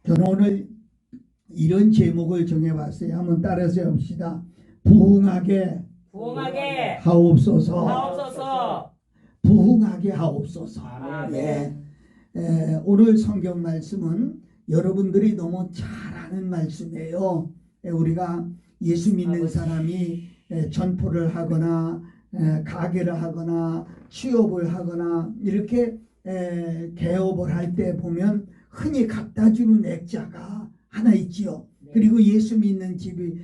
저는 오늘 이런 제목을 정해봤어요. 한번 따라서 해봅시다. 부흥하게 부흥하게 하옵소서. 하옵소서. 부흥하게 하옵소서. 아멘. 오늘 성경 말씀은 여러분들이 너무 잘 아는 말씀이에요. 우리가 예수 믿는 사람이 전포를 하거나 가게를 하거나 취업을 하거나 이렇게 개업을 할 때 보면 흔히 갖다 주는 액자가 하나 있지요. 그리고 예수 믿는 집이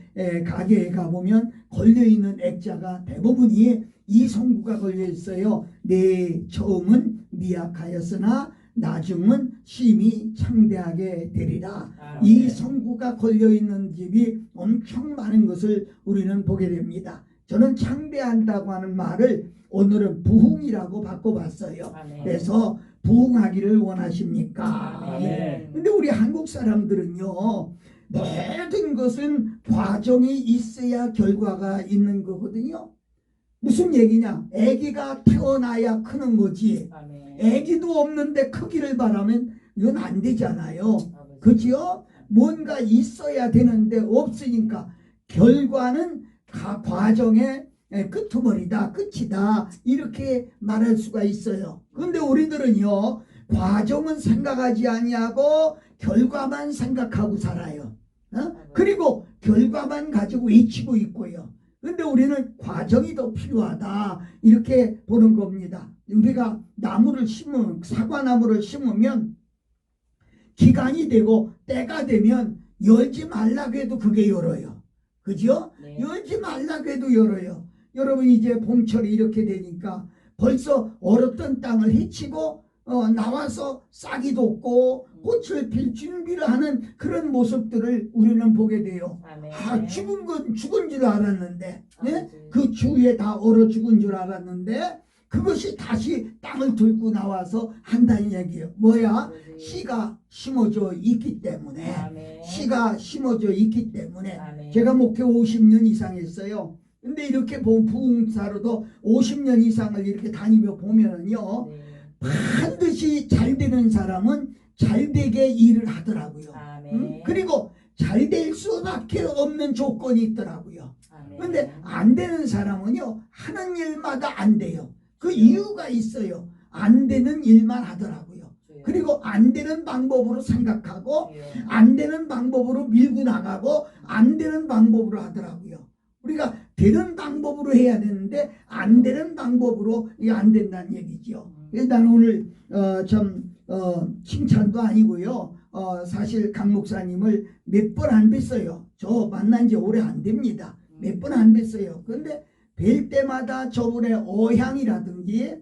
가게에 가보면 걸려있는 액자가 대부분이 이 성구가 걸려 있어요. 내 처음은 미약하였으나 나중은 심히 창대하게 되리라. 이 성구가 걸려있는 집이 엄청 많은 것을 우리는 보게 됩니다. 저는 창대한다고 하는 말을 오늘은 부흥이라고 바꿔봤어요. 그래서 부흥하기를 원하십니까? 근데 우리 한국 사람들은요, 모든 것은 과정이 있어야 결과가 있는 거거든요. 무슨 얘기냐? 아기가 태어나야 크는 거지. 아기도 없는데 크기를 바라면 이건 안 되잖아요. 그죠? 뭔가 있어야 되는데 없으니까 결과는 과정의 끄트머리다, 끝이다, 이렇게 말할 수가 있어요. 그런데 우리들은요, 과정은 생각하지 아니하고 결과만 생각하고 살아요. 그리고 결과만 가지고 외치고 있고요. 그런데 우리는 과정이 더 필요하다, 이렇게 보는 겁니다. 우리가 나무를 심으면, 사과나무를 심으면 기간이 되고 때가 되면 열지 말라고 해도 그게 열어요. 그죠? 네. 열지 말라고 해도 열어요. 여러분, 이제 봄철이 이렇게 되니까 벌써 얼었던 땅을 헤치고 나와서 싹이 돋고 꽃을 필 준비를 하는 그런 모습들을 우리는 보게 돼요. 죽은 건 죽은 줄 알았는데, 네? 그 주위에 다 얼어 죽은 줄 알았는데 그것이 다시 땅을 들고 나와서 한다는 얘기예요. 뭐야? 씨가 심어져 있기 때문에. 씨가 심어져 있기 때문에. 제가 목회 50년 이상 했어요. 근데 이렇게 보면 부흥사로도 50년 이상을 이렇게 다니며 보면은요, 반드시 잘 되는 사람은 잘 되게 일을 하더라고요. 그리고 잘 될 수밖에 없는 조건이 있더라고요. 근데 안 되는 사람은요, 하는 일마다 안 돼요. 그 이유가 있어요. 안 되는 일만 하더라고요. 그리고 안 되는 방법으로 생각하고 안 되는 방법으로 밀고 나가고 안 되는 방법으로 하더라고요. 우리가 되는 방법으로 해야 되는데 안 되는 방법으로 이게 안 된다는 얘기죠. 일단 오늘 칭찬도 아니고요. 사실 강 목사님을 몇 번 안 뵀어요. 저 만난 지 오래 안 됩니다. 몇 번 안 뵀어요. 그런데 뵐 때마다 저분의 어향이라든지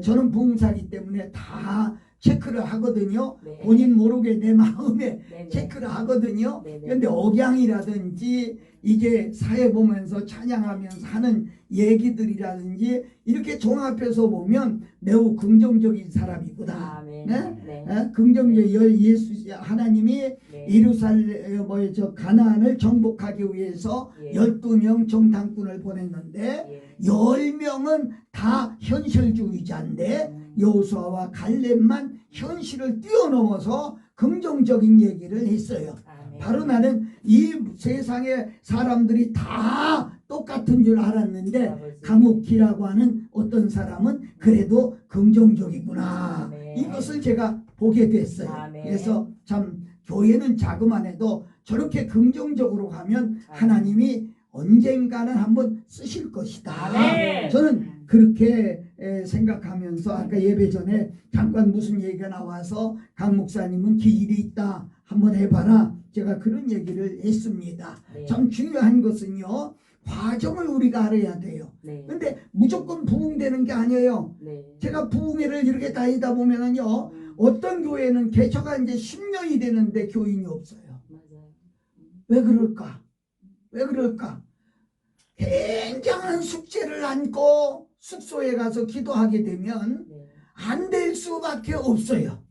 저는 부흥사기 때문에 다 체크를 하거든요. 본인 모르게 내 마음에 체크를 하거든요. 그런데 억양이라든지 이게 사회 보면서 찬양하면서 하는 얘기들이라든지 이렇게 종합해서 보면 매우 긍정적인 사람이구나. 긍정적 예수 하나님이 예루살렘 가나안을 정복하기 위해서 12명 정탐꾼을 보냈는데 10명은 다 현실주의자인데 여호수아와 갈렙만 현실을 뛰어넘어서 긍정적인 얘기를 했어요. 바로 나는 이 세상의 사람들이 다 똑같은 줄 알았는데 강욱기라고 하는 어떤 사람은 그래도 긍정적이구나. 이것을 제가 보게 됐어요. 그래서 참 교회는 자그만 해도 저렇게 긍정적으로 가면 하나님이 언젠가는 한번 쓰실 것이다. 저는 그렇게 생각하면서 아까 예배 전에 잠깐 무슨 얘기가 나와서 강 목사님은 기일이 있다, 한번 해봐라, 제가 그런 얘기를 했습니다. 참 중요한 것은요, 과정을 우리가 알아야 돼요. 근데 무조건 부흥되는 게 아니에요. 제가 부흥회를 이렇게 다니다 보면은요, 어떤 교회는 개척가 이제 10년이 되는데 교인이 없어요. 왜 그럴까? 왜 그럴까? 굉장한 숙제를 안고 숙소에 가서 기도하게 되면 안 될 수밖에 없어요.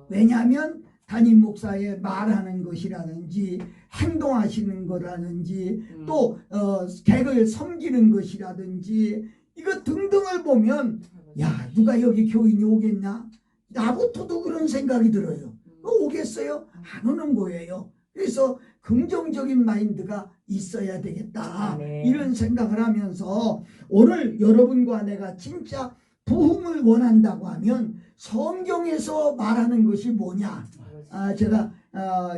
왜냐하면 담임 목사의 말하는 것이라든지 행동하시는 거라든지 또 객을 섬기는 것이라든지 이거 등등을 보면 야, 누가 여기 교인이 오겠나? 나부터도 그런 생각이 들어요. 오겠어요? 안 오는 거예요. 그래서 긍정적인 마인드가 있어야 되겠다. 아멘. 이런 생각을 하면서 오늘 여러분과 내가 진짜 부흥을 원한다고 하면 성경에서 말하는 것이 뭐냐? 제가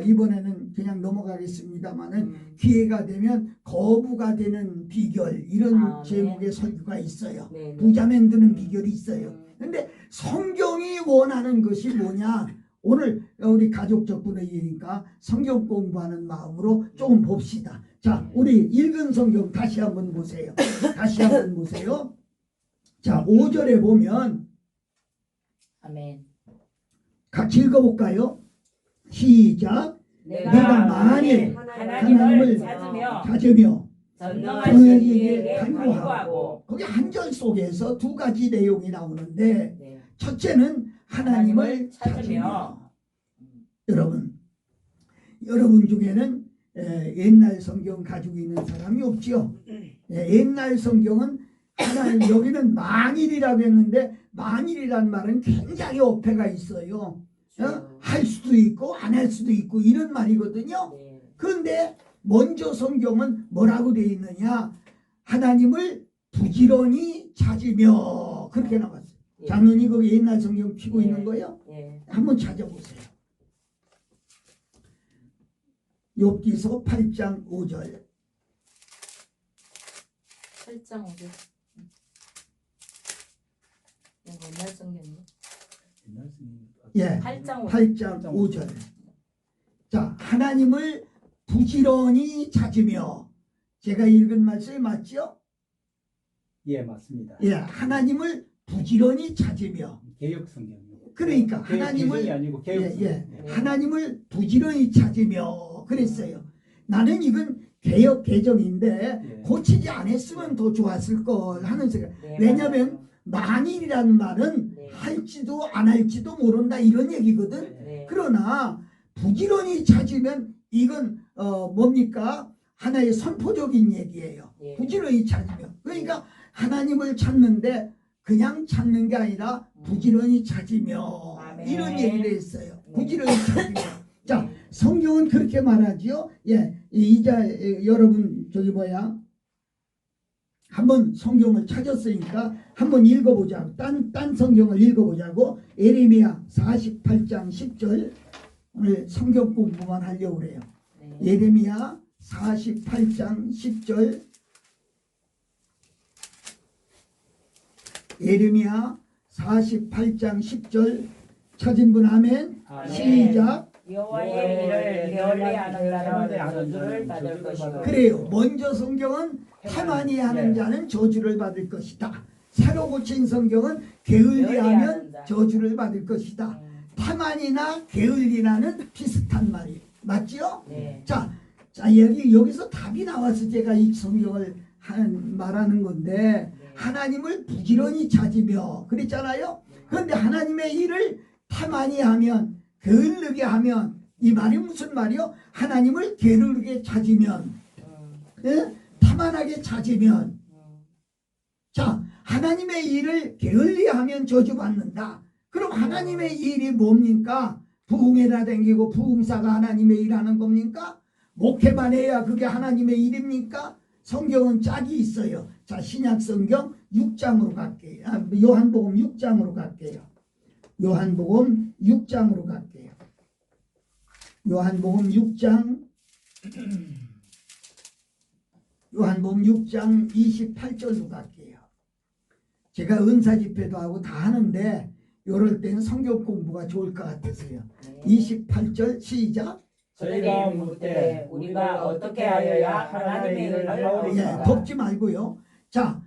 이번에는 그냥 넘어가겠습니다만은 기회가 되면 거부가 되는 비결 이런 네. 제목의 설교가 있어요. 네. 부자 만드는 비결이 있어요. 근데 성경이 원하는 것이 뭐냐? 오늘 우리 가족적 분위기니까 성경 공부하는 마음으로 조금 봅시다. 자, 우리 읽은 성경 다시 한번 보세요. 다시 한번 보세요. 자, 5절에 보면 아멘. 같이 읽어볼까요? 시작. 내가 만일 하나님을 찾으며 찾으며 전능하신 그에게 이에게 간구하고. 간구하고 거기 한 절 속에서 두 가지 내용이 나오는데 네. 첫째는 하나님을 찾으며. 여러분 중에는 옛날 성경 가지고 있는 사람이 없죠. 옛날 성경은 하나님 여기는 만일이라고 했는데 만일이란 말은 굉장히 어폐가 있어요. 할 수도 있고 안 할 수도 있고 이런 말이거든요. 네. 그런데 먼저 성경은 뭐라고 되어 있느냐? 하나님을 부지런히 찾으며 그렇게 나왔어요. 예. 장로님 거기 옛날 성경 피고 예. 있는 거예요? 예. 한번 찾아보세요. 욥기서 8장 5절. 8장 5절. 옛날 성경이요? 예, 8장 5절. 8장 5절. 자, 하나님을 부지런히 찾으며. 제가 읽은 말씀이 맞죠? 예, 맞습니다. 예, 하나님을 부지런히 찾으며. 개혁 성경이요. 그러니까 개혁 하나님을 개정이 아니고 개혁 예, 성경. 예. 네. 하나님을 부지런히 찾으며 그랬어요. 나는 이건 개혁 개정인데 예. 고치지 않았으면 더 좋았을 걸 하는 생각. 네, 왜냐하면 만일이라는 말은 네. 할지도 안 할지도 모른다 이런 얘기거든. 네. 그러나 부지런히 찾으면 이건 뭡니까? 하나의 선포적인 얘기예요. 예. 부지런히 찾으면. 그러니까 하나님을 찾는데 그냥 찾는 게 아니라 부지런히 찾으며 아멘. 이런 얘기를 했어요. 네. 부지런히 찾으며. 자, 성경은 그렇게 말하지요. 예, 여러분 저기 한번 성경을 찾았으니까 한번 읽어보자. 딴 성경을 읽어보자고. 예레미야 48장 10절. 오늘 성경 공부만 하려고 그래요. 네. 예레미야 48장 10절. 예레미야 48장 10절. 찾은 분 아멘. 아멘. 시작. 여호와의 일을 게을리하는 자는 저주를 받을 것이요. 그래요. 먼저 성경은 태만히 하는 자는 저주를 받을 것이다. 새로 고친 성경은 게을리하면 저주를 받을 것이다. 태만이나 게을리나는 비슷한 말이 맞죠? 네. 자 여기서 답이 나와서 제가 이 성경을 말하는 건데 하나님을 부지런히 찾으며 그랬잖아요. 그런데 하나님의 일을 태만히 하면 게을르게 하면 이 말이 무슨 말이요? 하나님을 게으르게 찾으면 예? 태만하게 찾으면 자 하나님의 일을 게을리하면 저주받는다. 그럼 하나님의 일이 뭡니까? 부흥회나 댕기고 부흥사가 하나님의 일하는 겁니까? 목회만 해야 그게 하나님의 일입니까? 성경은 짝이 있어요. 자 신약 성경 6장으로 갈게요. 요한복음 6장으로 갈게요. 요한복음 6장으로 갈게요. 요한복음 6장 요한복음 6장 28절로 갈게요. 제가 은사 집회도 하고 다 하는데 이럴 때는 성경 공부가 좋을 것 같아서요. 28절 시작. 저희가 묻되 우리가 어떻게 하여야 하나님의 일을 예, 하오리까? 덮지 말고요. 자,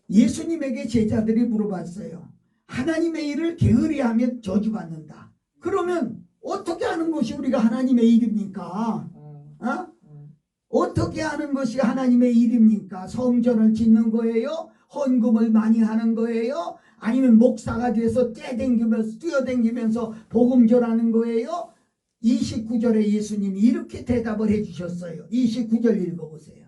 예수님에게 제자들이 물어봤어요. 하나님의 일을 게으리하면 저주받는다. 그러면 어떻게 하는 것이 우리가 하나님의 일입니까? 어떻게 하는 것이 하나님의 일입니까? 성전을 짓는 거예요? 헌금을 많이 하는 거예요? 아니면 목사가 돼서 뛰어댕기면서 복음 전하는 거예요? 29절에 예수님이 이렇게 대답을 해주셨어요. 29절 읽어보세요.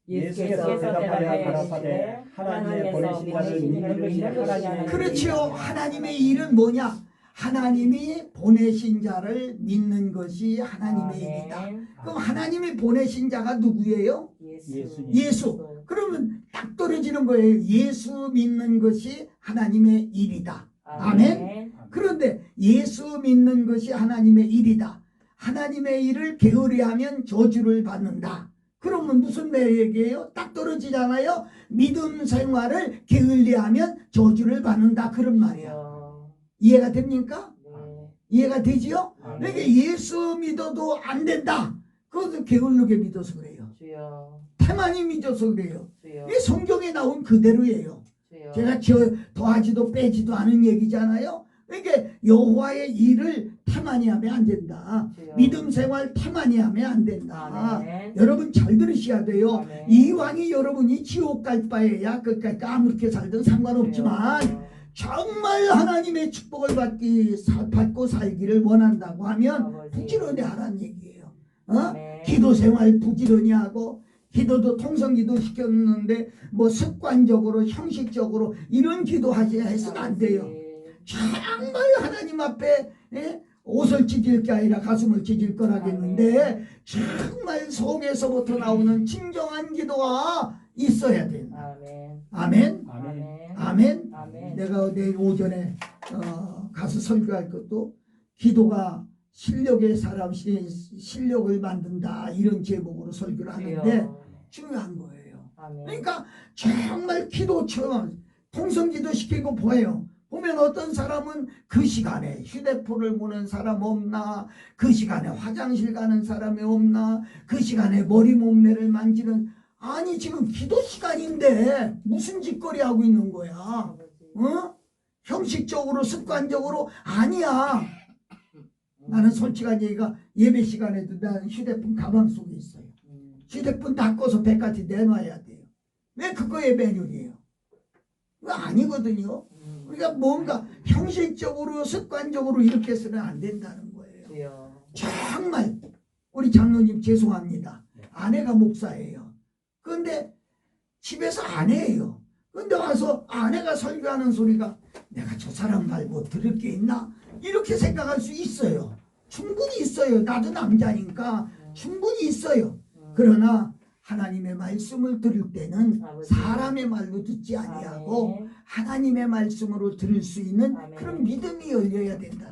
예수께서 대답하여 가라사대 하나님의 보내신 자를 믿는 것이 하나님의 그렇죠. 하나님의 일은 뭐냐? 하나님이 보내신 자를 믿는 것이 하나님의 일이다. 아멘. 그럼 하나님이 보내신 자가 누구예요? 예수님. 예수. 그러면 딱 떨어지는 거예요. 예수 믿는 것이 하나님의 일이다. 아멘. 그런데 예수 믿는 것이 하나님의 일이다. 하나님의 일을 게으리하면 저주를 받는다. 그러면 무슨 얘기예요? 딱 떨어지잖아요. 믿음 생활을 게을리하면 저주를 받는다. 그런 말이야. 이해가 됩니까? 이해가 되지요? 그러니까 예수 믿어도 안 된다. 그것도 게을르게 믿어서 그래요. 태만히 믿어서 그래요. 이게 성경에 나온 그대로예요. 제가 더하지도 빼지도 않은 얘기잖아요. 그러니까 여호와의 일을 태만히 하면 안 된다. 믿음 생활 태만히 하면 안 된다. 아멘. 여러분 잘 들으셔야 돼요. 아멘. 이왕이 여러분이 지옥 갈 바에야 그러니까 아무렇게 살든 상관없지만 정말 하나님의 축복을 받고 살기를 원한다고 하면 부지런히 하라는 얘기예요. 기도 생활 부지런히 하고 기도도 통성기도 시켰는데 뭐 습관적으로 형식적으로 이런 기도하지 해서는 안 돼요. 정말 하나님 앞에 옷을 찢을 게 아니라 가슴을 찢을 거라겠는데 정말 속에서부터 나오는 진정한 기도가 있어야 된다. 아멘. 아멘. 내가 내일 오전에 가서 설교할 것도 기도가 실력의 사람 실력을 만든다 이런 제목으로 설교를 하는데 중요한 거예요. 그러니까 정말 기도처럼 통성기도 시키고 보면 어떤 사람은 그 시간에 휴대폰을 보는 사람 없나, 그 시간에 화장실 가는 사람이 없나, 그 시간에 머리 몸매를 만지는, 아니 지금 기도 시간인데 무슨 짓거리 하고 있는 거야. 형식적으로 습관적으로 아니야. 나는 솔직한 얘기가 예배 시간에도 나는 휴대폰 가방 속에 있어요. 휴대폰 닦아서 백까지 내놔야 돼요. 왜 그거의 매뉴얼이에요? 그거 아니거든요. 우리가 뭔가 형식적으로 습관적으로 이렇게 해서는 안 된다는 거예요. 정말 우리 장로님 죄송합니다. 아내가 목사예요. 그런데 집에서 안 해요. 근데 와서 아내가 설교하는 소리가 내가 저 사람 말 뭐 들을 게 있나? 이렇게 생각할 수 있어요. 충분히 있어요. 나도 남자니까 충분히 있어요. 그러나 하나님의 말씀을 들을 때는 사람의 말로 듣지 아니하고 하나님의 말씀으로 들을 수 있는 그런 믿음이 열려야 된다.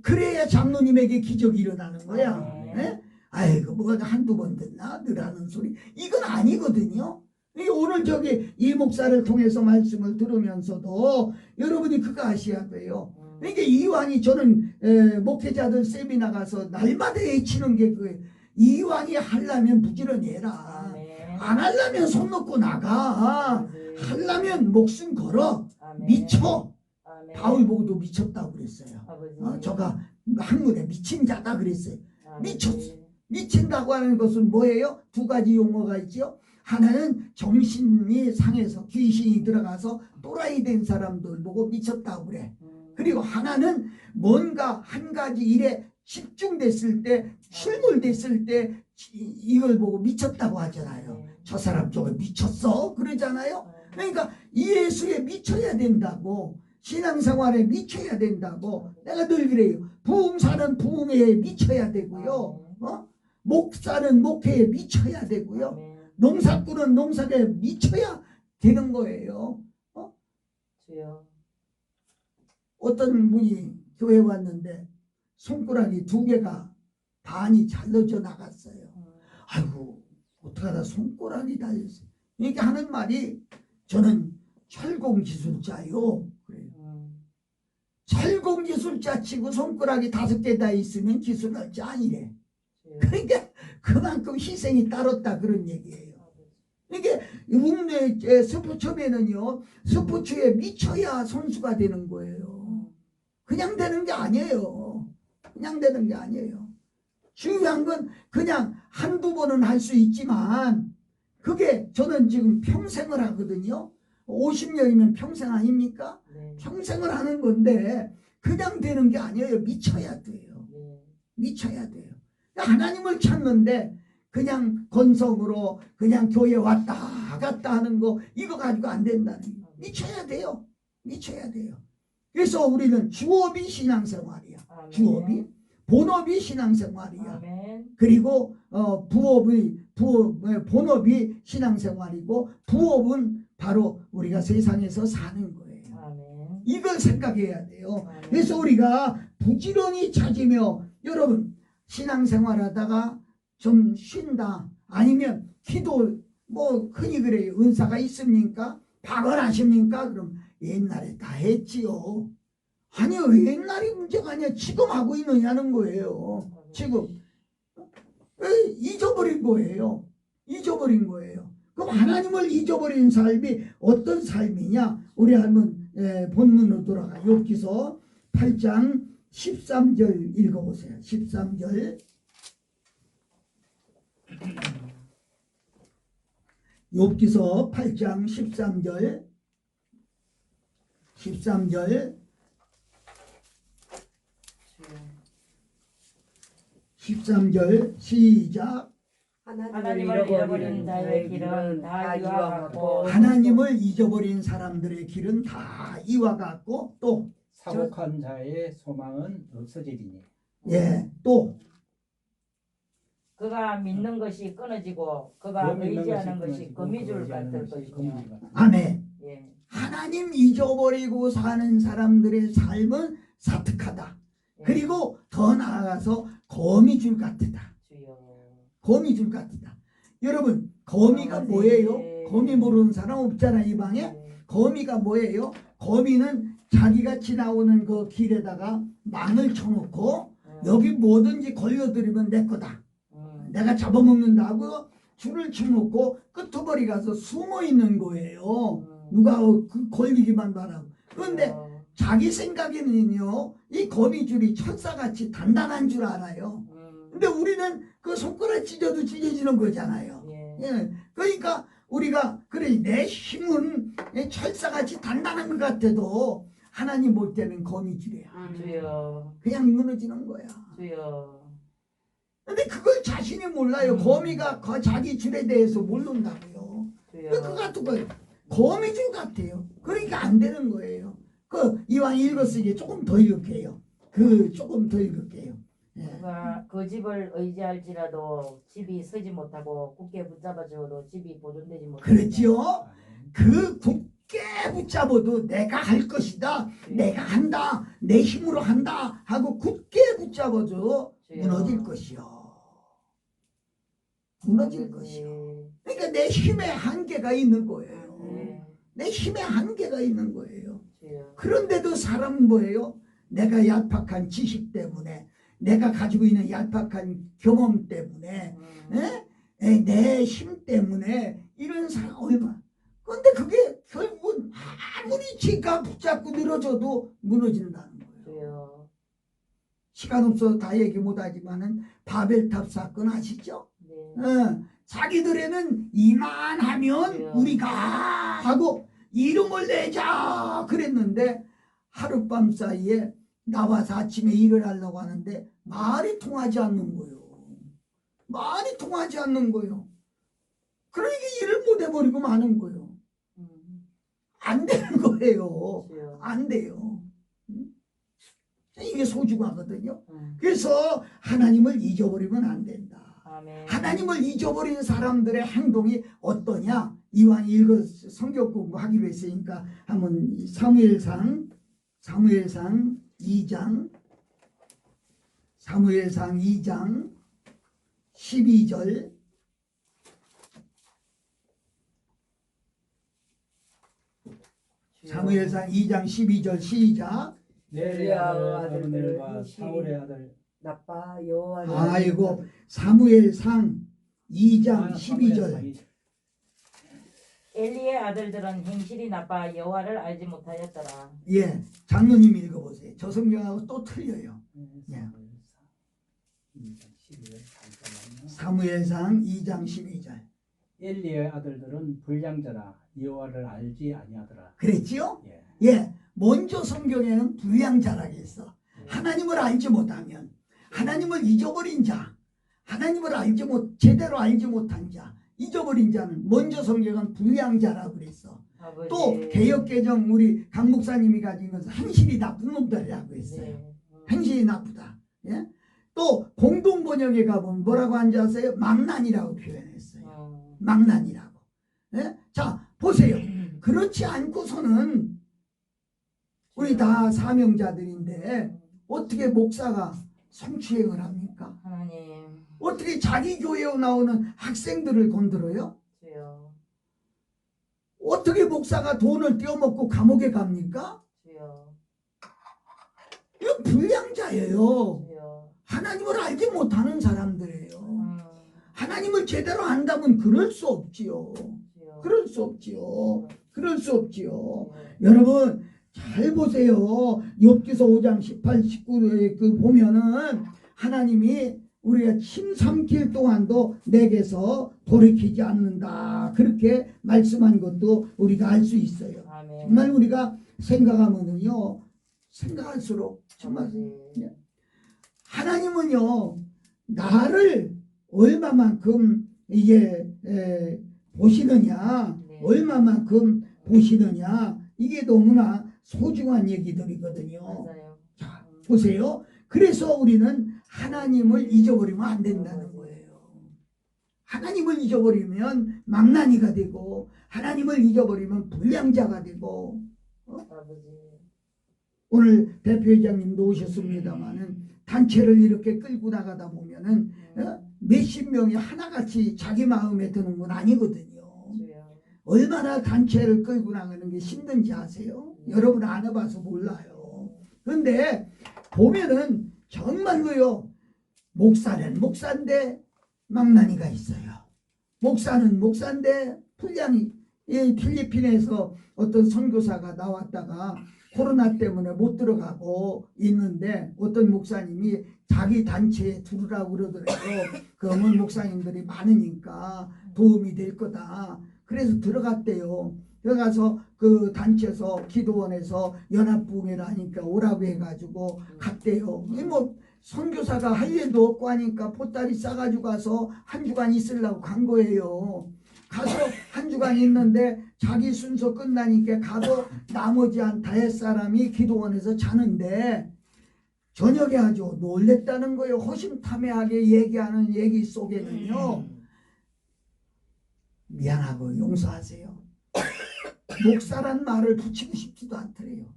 그래야 장로님에게 기적이 일어나는 거야. 네? 아이고 뭐가 한두 번 듣나 늘 하는 소리 이건 아니거든요. 오늘 저기 이 목사를 통해서 말씀을 들으면서도 여러분이 그거 아셔야 돼요. 그러니까 이왕이 저는 목회자들 세미나 가서 날마다 외치는 게 그거예요. 이왕이 하려면 부지런히 해라. 안 하려면 손 놓고 나가. 하려면 목숨 걸어. 미쳐. 바울 보고도 미쳤다고 그랬어요. 저가 한문에 미친 자다 그랬어요. 미쳤어. 미친다고 하는 것은 뭐예요? 두 가지 용어가 있죠. 하나는 정신이 상해서 귀신이 들어가서 또라이 된 사람들 보고 미쳤다고 그래. 그리고 하나는 뭔가 한 가지 일에 집중됐을 때 출몰됐을 때 이걸 보고 미쳤다고 하잖아요. 저 사람 저거 미쳤어 그러잖아요. 그러니까 예수에 미쳐야 된다고, 신앙생활에 미쳐야 된다고. 내가 늘 그래요. 부흥사는 부흥회에 미쳐야 되고요. 목사는 목회에 미쳐야 되고요. 농사꾼은 농사에 미쳐야 되는 거예요. 어떤 분이 교회 왔는데 손가락이 2개가 반이 잘라져 나갔어요. 아이고 어떡하다 손가락이 달렸어요. 이렇게 하는 말이 저는 철공기술자요. 그래요. 철공기술자 치고 손가락이 5개 다 있으면 기술자 아니래. 그러니까 그만큼 희생이 따랐다 그런 얘기예요. 이게 국내 스포츠면은요 스포츠에 미쳐야 선수가 되는 거예요. 그냥 되는 게 아니에요. 그냥 되는 게 아니에요. 중요한 건 그냥 한두 번은 할 수 있지만 그게 저는 지금 평생을 하거든요. 50년이면 평생 아닙니까? 평생을 하는 건데 그냥 되는 게 아니에요. 미쳐야 돼요. 미쳐야 돼요. 하나님을 찾는데 그냥 건성으로 그냥 교회 왔다 갔다 하는 거 이거 가지고 안 된다는 거. 미쳐야 돼요. 미쳐야 돼요. 그래서 우리는 주업이 신앙생활이야. 아멘. 주업이. 본업이 신앙생활이야. 아멘. 그리고 본업이 신앙생활이고 부업은 바로 우리가 세상에서 사는 거예요. 아멘. 이걸 생각해야 돼요. 아멘. 그래서 우리가 부지런히 찾으며 여러분 신앙생활하다가 좀 쉰다 아니면 기도 뭐 흔히 그래요. 은사가 있습니까? 박언하십니까? 그럼 옛날에 다 했지요. 아니요 옛날이 문제가 아니야. 지금 하고 있느냐는 거예요. 지금 잊어버린 거예요. 잊어버린 거예요. 그럼 하나님을 잊어버린 삶이 어떤 삶이냐? 우리 한번 본문으로 돌아가. 욥기서 8장 13절 읽어보세요. 13절. 욥기서 8장 13절. 13절. 13절 시작. 하나님을 잃어버린 자의 길은 다 이와 같고 하나님을 잊어버린 사람들의 길은 다 이와 같고 또 사곡한 자의 소망은 없어지리니. 또 그가 믿는 것이 끊어지고 그가 의지하는 것이 거미줄 같을 것이며. 아멘. 예. 하나님 잊어버리고 사는 사람들의 삶은 사특하다. 예. 그리고 더 나아가서 거미줄 같다. 주여. 거미줄 같다. 여러분 거미가 뭐예요? 거미 모르는 사람 없잖아 이 방에. 예. 거미가 뭐예요? 거미는 자기가 지나오는 그 길에다가 망을 쳐놓고 여기 뭐든지 걸려들이면 내 거다. 내가 잡아먹는다고 줄을 쳐놓고 끄트머리 가서 숨어 있는 거예요. 누가 그 걸리기만 바라고. 그런데 자기 생각에는요 이 거미줄이 천사같이 단단한 줄 알아요. 근데 우리는 그 손가락 찢어도 찢어지는 거잖아요. 예. 그러니까 우리가 그래 내 힘은 철사같이 단단한 것 같아도 하나님 볼 때는 거미줄이야. 주여. 그냥 무너지는 거야. 주여. 근데 그걸 자신이 몰라요. 거미가 자기 줄에 대해서 모른다고요. 주여. 그 같은 거예요. 거미줄 같아요. 그러니까 안 되는 거예요. 이왕 읽었으니 조금 더 읽을게요. 조금 더 읽을게요. 예. 그가 그 집을 의지할지라도 집이 서지 못하고 굳게 붙잡아줘도 집이 보존되지 못하고. 그렇지요. 그 굳게 붙잡아도 내가 할 것이다. 내가 한다. 내 힘으로 한다. 하고 굳게 붙잡아도 무너질 것이요. 무너질 것이요. 그러니까 내 힘에 한계가 있는 거예요. 내 힘에 한계가 있는 거예요. 그런데도 사람은 뭐예요? 내가 얄팍한 지식 때문에 내가 가지고 있는 얄팍한 경험 때문에 내 힘 때문에 이런 사람 얼마 그런데 그게 결국은 아무리 지가 붙잡고 늘어져도 무너진다는 거예요. 시간 없어서 다 얘기 못하지만은 바벨탑 사건 아시죠? 자기들에는 이만하면 우리가 하고 이름을 내자 그랬는데 하룻밤 사이에 나와서 아침에 일을 하려고 하는데 말이 통하지 않는 거예요. 말이 통하지 않는 거예요. 그러니까 일을 못 해버리고 마는 거예요. 안 되는 거예요. 안 돼요. 이게 소중하거든요. 그래서 하나님을 잊어버리면 안 된다. 하나님을 잊어버린 사람들의 행동이 어떠냐? 이왕 성경 공부하기로 했으니까 한번 사무엘상 2장 12절 사무엘상 2장 12절 시작. 넬의 아들들과 사울의 아들 나빠 여호와는 아이고 사무엘상 2장 12절 엘리의 아들들은 행실이 나빠 여호와를 알지 못하였더라. 예, 장로님 읽어보세요. 저 성경하고 또 틀려요. 사무엘상 2장 12절 엘리의 아들들은 불량자라 여호와를 알지 아니하더라. 그랬지요? 예, 먼저 성경에는 불량자라고 했어. 하나님을 알지 못하면 하나님을 잊어버린 자, 하나님을 제대로 알지 못한 자, 잊어버린 자는 먼저 성경은 불량자라고 그랬어. 아버지. 또 개혁개정 우리 강 목사님이 가진 것은 행실이 나쁜 놈들이라고 했어요. 네. 행실이 나쁘다. 예? 또 공동번역에 가보면 뭐라고 한지 아세요? 망난이라고 표현했어요. 망난이라고. 예? 자 보세요. 그렇지 않고서는 우리 다 사명자들인데 어떻게 목사가 성추행을 합니까? 하나님 어떻게 자기 교회에 나오는 학생들을 건드려요? 주여 어떻게 목사가 돈을 떼어먹고 감옥에 갑니까? 주여 이거 불량자예요. 주여 하나님을 알지 못하는 사람들이에요. 하나님을 제대로 안다면 그럴 수 없지요. 주여 그럴 수 없지요. 그럴 수 없지요. 주여. 여러분 잘 보세요. 욥기서 5장 18, 19에 그 보면은 하나님이 우리가 침 삼킬 동안도 내게서 돌이키지 않는다. 그렇게 말씀한 것도 우리가 알 수 있어요. 아멘. 정말 우리가 생각하면은요. 생각할수록 정말 아버지. 하나님은요. 나를 얼마만큼 이게 보시느냐. 네. 얼마만큼 보시느냐. 이게 너무나 소중한 얘기들이거든요. 맞아요. 자, 보세요. 그래서 우리는 하나님을 잊어버리면 안 된다는 거예요. 하나님을 잊어버리면 망나니가 되고 하나님을 잊어버리면 불량자가 되고 아버지. 오늘 대표회장님도 오셨습니다마는 단체를 이렇게 끌고 나가다 보면은 몇십 명이 하나같이 자기 마음에 드는 건 아니거든요. 주여 얼마나 단체를 끌고 나가는 게 힘든지 아세요? 여러분 안 해봐서 몰라요. 그런데 보면은 정말로요. 목사는 목사인데 망나니가 있어요. 목사는 목사인데 불량이 필리핀에서 어떤 선교사가 나왔다가 코로나 때문에 못 들어가고 있는데 어떤 목사님이 자기 단체에 들으라고 그러더라고요. 그러면 목사님들이 많으니까 도움이 될 거다. 그래서 들어갔대요. 들어가서 그 단체에서 기도원에서 연합부흥회를 하니까 오라고 해가지고 갔대요. 뭐 선교사가 할 일도 없고 하니까 보따리 싸가지고 가서 한 주간 있으려고 간 거예요. 가서 한 주간 있는데 자기 순서 끝나니까 가도 나머지 한 다섯 사람이 기도원에서 자는데 저녁에 아주 놀랬다는 거예요. 허심탄회하게 얘기하는 얘기 속에는요. 미안하고 용서하세요. 목사란 말을 붙이고 싶지도 않더래요.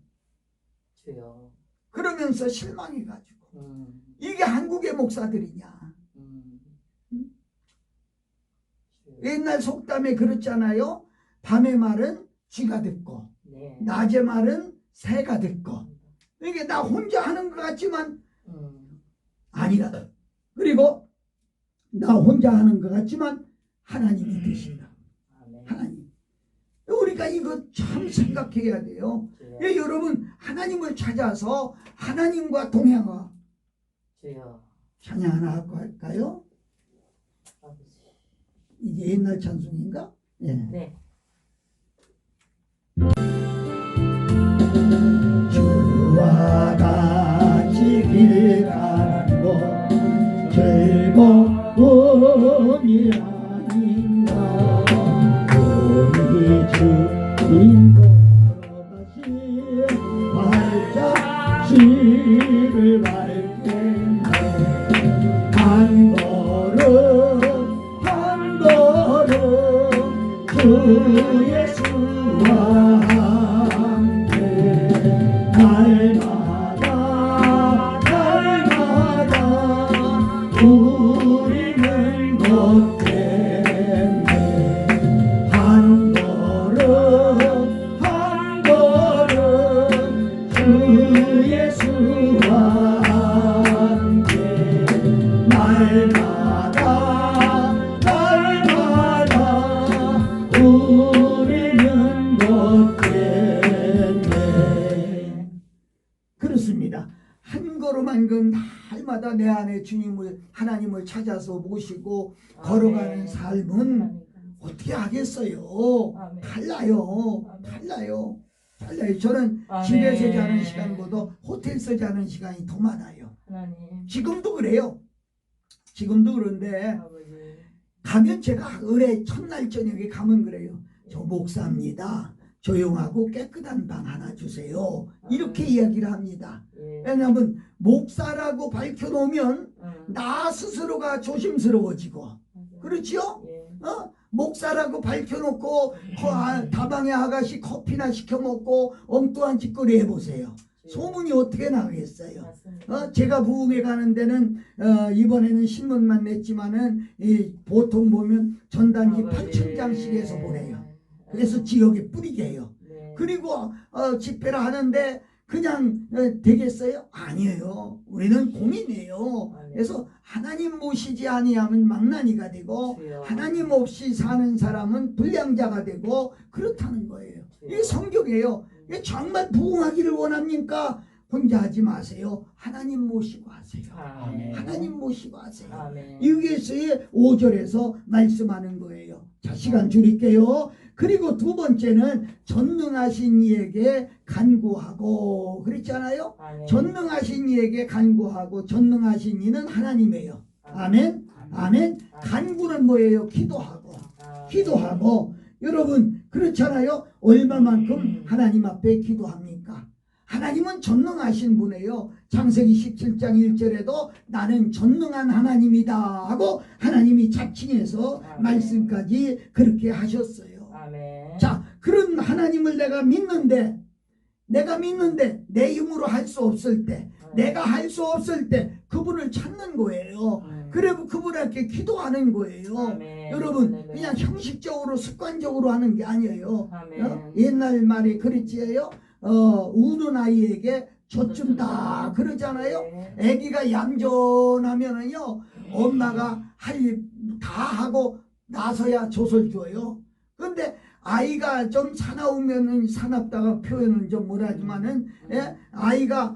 주여. 그러면서 실망해가지고 이게 한국의 목사들이냐. 옛날 속담에 그렇잖아요. 밤의 말은 쥐가 듣고 네. 낮의 말은 새가 듣고 이게 나 혼자 하는 것 같지만 아니라 그리고 나 혼자 하는 것 같지만 하나님이 되신다. 아멘. 하나님. 우리가 이거 참 생각해야 돼요. 주여. 예, 여러분 하나님을 찾아서 하나님과 동행하 주여. 찬양 하나 하고 할까요? 아버지. 이게 옛날 찬송인가? 예. 네. 주와 같이 길 가는 것 즐거움이 아닌가 우리 주인 걸어가시 발자취를 밟겠네 한 걸음 한 걸음 주 예수와 함께 날마다 날마다 우리는 걷겠네 한 걸음 한 걸음 주 예수와 함께 날마다 날마다 우리는 걷겠네. 그렇습니다. 한 걸음 한 걸음 날마다 내 안에 주님을 하나님을 찾아서 모시고 걸어가는 삶은 어떻게 하겠어요? 아멘. 달라요. 아멘. 달라요. 달라요. 저는 아멘. 집에서 자는 시간보다 호텔에서 자는 시간이 더 많아요. 하나님. 지금도 그래요. 지금도 그런데 아버지. 가면 제가 의뢰 첫날 저녁에 가면 그래요. 저 목사입니다. 조용하고 깨끗한 방 하나 주세요. 이렇게 이야기를 합니다. 예. 왜냐하면 목사라고 밝혀놓으면 음. 나 스스로가 조심스러워지고, 그렇지요? 예. 목사라고 밝혀놓고 다방에 아가씨 커피나 시켜 먹고 엉뚱한 짓거리 해보세요. 소문이 어떻게 나겠어요? 맞습니다. 제가 부흥회 가는 데는 이번에는 신문만 냈지만은 보통 보면 전단지 8,000장씩 해서 보내요. 그래서 지역에 뿌리게 해요. 네. 그리고 집회를 하는데 그냥 되겠어요? 아니에요. 우리는 고민이에요. 그래서 하나님 모시지 아니하면 망나니가 되고 주여. 하나님 없이 사는 사람은 불량자가 되고 그렇다는 거예요. 이게 성경이에요. 이게 정말 부흥하기를 원합니까? 혼자 하지 마세요. 하나님 모시고 하세요. 아멘. 하나님 모시고 하세요. 아멘. 여기에서의 5절에서 말씀하는 거예요. 자, 시간 줄일게요. 그리고 두 번째는 전능하신 이에게 간구하고 그랬잖아요. 아멘. 전능하신 이에게 간구하고 전능하신 이는 하나님이에요. 아멘. 아멘. 간구는 뭐예요? 기도하고. 아멘. 기도하고. 여러분 그렇잖아요. 얼마만큼 하나님 앞에 기도합니까? 하나님은 전능하신 분이에요. 창세기 17장 1절에도 나는 전능한 하나님이다 하고 하나님이 자칭해서 아멘. 말씀까지 그렇게 하셨어요. 아멘. 자, 그런 하나님을 내가 믿는데 내 힘으로 할 수 없을 때, 내가 할 수 없을 때 그분을 찾는 거예요. 그리고 그분에게 기도하는 거예요. 아멘. 여러분 아멘. 그냥 형식적으로 습관적으로 하는 게 아니에요. 아멘. 옛날 말이 그랬지요. 우는 아이에게 젖준다 그러잖아요. 네. 아기가 얌전하면은요 엄마가 할 일 다 하고 나서야 젖을 줘요. 근데 아이가 좀 사나우면은 사납다가 표현은 좀 뭐라지만은 아이가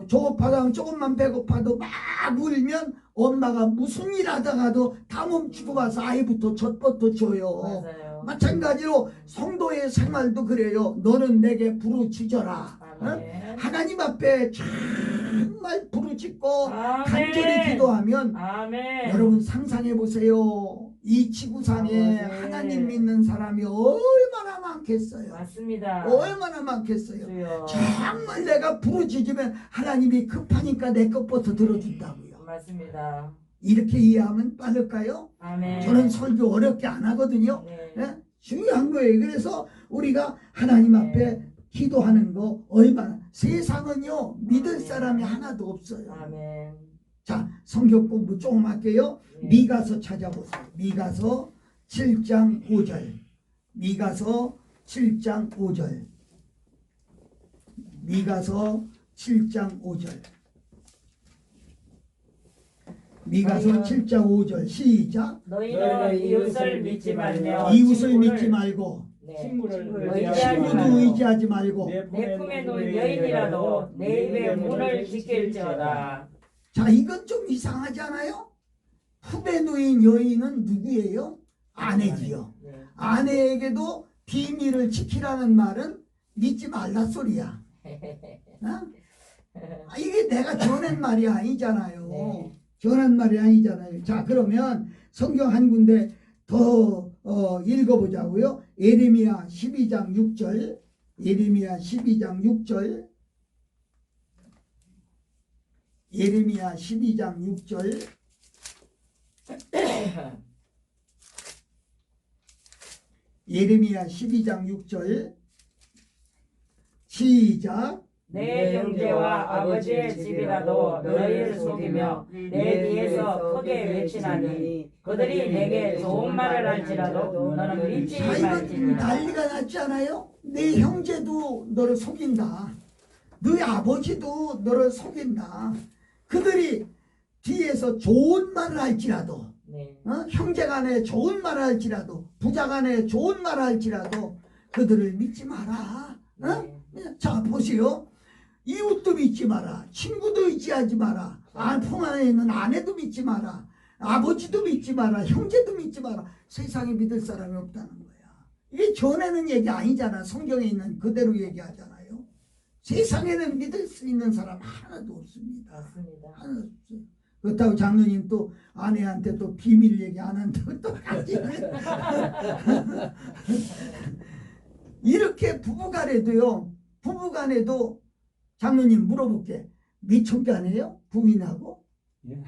조급하다 조금만 배고파도 막 울면 엄마가 무슨 일 하다가도 다 멈추고 가서 아이부터 젖부터 줘요. 맞아요. 마찬가지로 성도의 생활도 그래요. 너는 내게 부르짖어라. 아멘. 하나님 앞에 정말 부르짖고 아멘. 간절히 기도하면 아멘. 여러분 상상해 보세요. 이 지구상에 아멘. 하나님 믿는 사람이 얼마나 많겠어요. 맞습니다. 얼마나 많겠어요. 주여. 정말 내가 부르짖으면 하나님이 급하니까 내 것부터 들어준다고요. 맞습니다. 이렇게 이해하면 빠를까요? 아멘. 저는 설교 어렵게 안 하거든요. 네. 예? 중요한 거예요. 그래서 우리가 하나님 앞에 기도하는 거 얼마나 세상은요 믿을 사람이 하나도 없어요. 아멘. 자, 성경 공부 조금 할게요. 네. 미가서 찾아보세요. 미가서 7장 5절. 미가서 7장 5절. 미가서 7장 5절. 미가서 7장 5절 시작. 너희는 이웃을 믿지 말며 이웃을 친구를- 믿지 말고 네. 친구를 의지하지 친구도 말고 의지하지 말고. 내 품에 놓인 여인이라도 내 입의 문을 지킬지어다. 자, 이건 좀 이상하지 않아요? 후배 누인 여인은 누구예요? 아내지요. 네. 아내에게도 비밀을 지키라는 말은 믿지 말라 소리야. 어? 이게 내가 전한 말이 아니잖아요. 네. 전한 말이 아니잖아요. 자, 그러면 성경 한 군데 더 읽어보자고요. 예레미야 12장 6절. 예레미야 12장 6절. 예레미야 12장 6절. 예레미야 12장 6절. 시작. 내 형제와 아버지의 집이라도 너희를 속이며 내 뒤에서 크게 외치나니 그들이 내게 좋은 말을 할지라도 너는 믿지 자, 이건 말지니라. 난리가 났지 않아요? 내 형제도 너를 속인다. 너희 아버지도 너를 속인다. 그들이 뒤에서 좋은 말을 할지라도 네. 형제간에 좋은 말을 할지라도 부자간에 좋은 말을 할지라도 그들을 믿지 마라. 네. 자, 보세요. 이웃도 믿지 마라. 친구도 의지하지 마라. 품 안에 있는 아내도 믿지 마라. 아버지도 믿지 마라. 형제도 믿지 마라. 세상에 믿을 사람이 없다는 거야. 이게 전에는 얘기 아니잖아. 성경에 있는 그대로 얘기하잖아요. 세상에는 믿을 수 있는 사람 하나도 없습니다. 맞습니다. 하나도 없어요. 그렇다고 장로님 또 아내한테 또 비밀 얘기 안 한다고 또 같이 이렇게 부부간에도 장로님 물어볼게. 미촉간이에요? 부인하고? 예.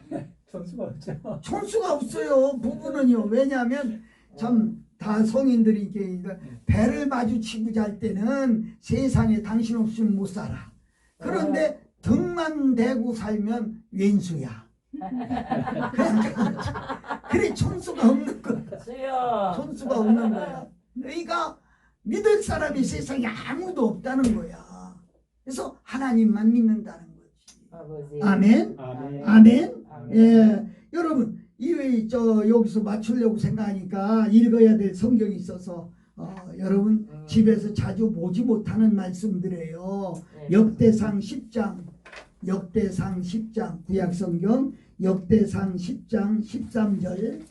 천수가 없죠. 촌수가 없어요. 부부는요. 왜냐하면 참 다 성인들이 이렇게 배를 마주치고 잘 때는 세상에 당신 없으면 못 살아. 그런데 등만 대고 살면 왼수야. 그래 촌수가 없는 거야. 주여. 촌수가 없는 거야. 너희가 믿을 사람이 세상에 아무도 없다는 거야. 그래서 하나님만 믿는다는 거지. 아버지. 아멘. 아멘. 아멘. 아멘. 예, 여러분 이외에 여기서 맞추려고 생각하니까 읽어야 될 성경이 있어서 여러분 집에서 자주 보지 못하는 말씀들이에요. 네. 역대상 10장 구약성경 역대상 10장 13절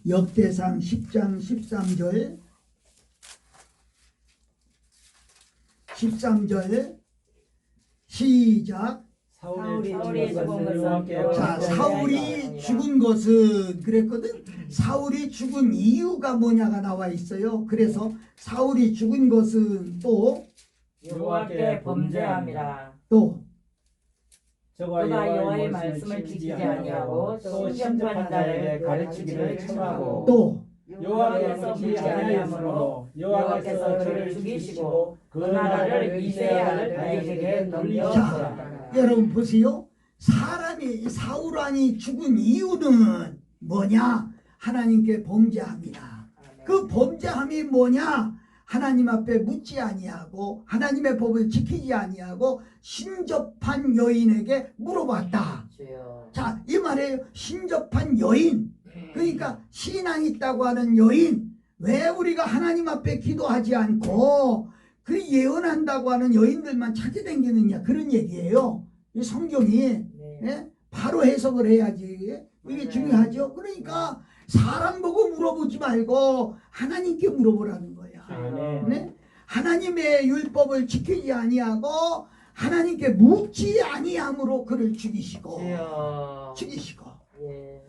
역대상 10장 13절 시작. 사울이 사울이 죽은 죽은 것은 것은 여호와께 자, 네. 사울이 죽은 것은 그랬거든. 사울이 죽은 이유가 뭐냐가 나와 있어요. 그래서 사울이 죽은 것은 여호와께 범죄함이라. 또 저가 그가 여호와의 말씀을 지키지 아니하고 또 신접한 자에게 가르치기를 청하고 또 여호와께서 묻지 아니하였으므로 여호와께서 저를 죽이시고 그 나라를 이세 아들 다윗에게 넘겨주었다. 여러분 보세요. 사울 왕이 죽은 이유는 뭐냐? 하나님께 범죄합니다. 그 범죄함이 뭐냐? 하나님 앞에 묻지 아니하고 하나님의 법을 지키지 아니하고 신접한 여인에게 물어봤다. 주여. 자, 이 말이에요. 신접한 여인. 그러니까 신앙 있다고 하는 여인. 왜 우리가 하나님 앞에 기도하지 않고 그 예언한다고 하는 여인들만 찾게 댕기느냐, 그런 얘기예요. 이 성경이 네. 예? 바로 해석을 해야지. 이게 중요하죠. 그러니까 사람 보고 물어보지 말고 하나님께 물어보라는 거야. 아멘. 네? 하나님의 율법을 지키지 아니하고 하나님께 묻지 아니함으로 그를 죽이시고 주여. 예. 예.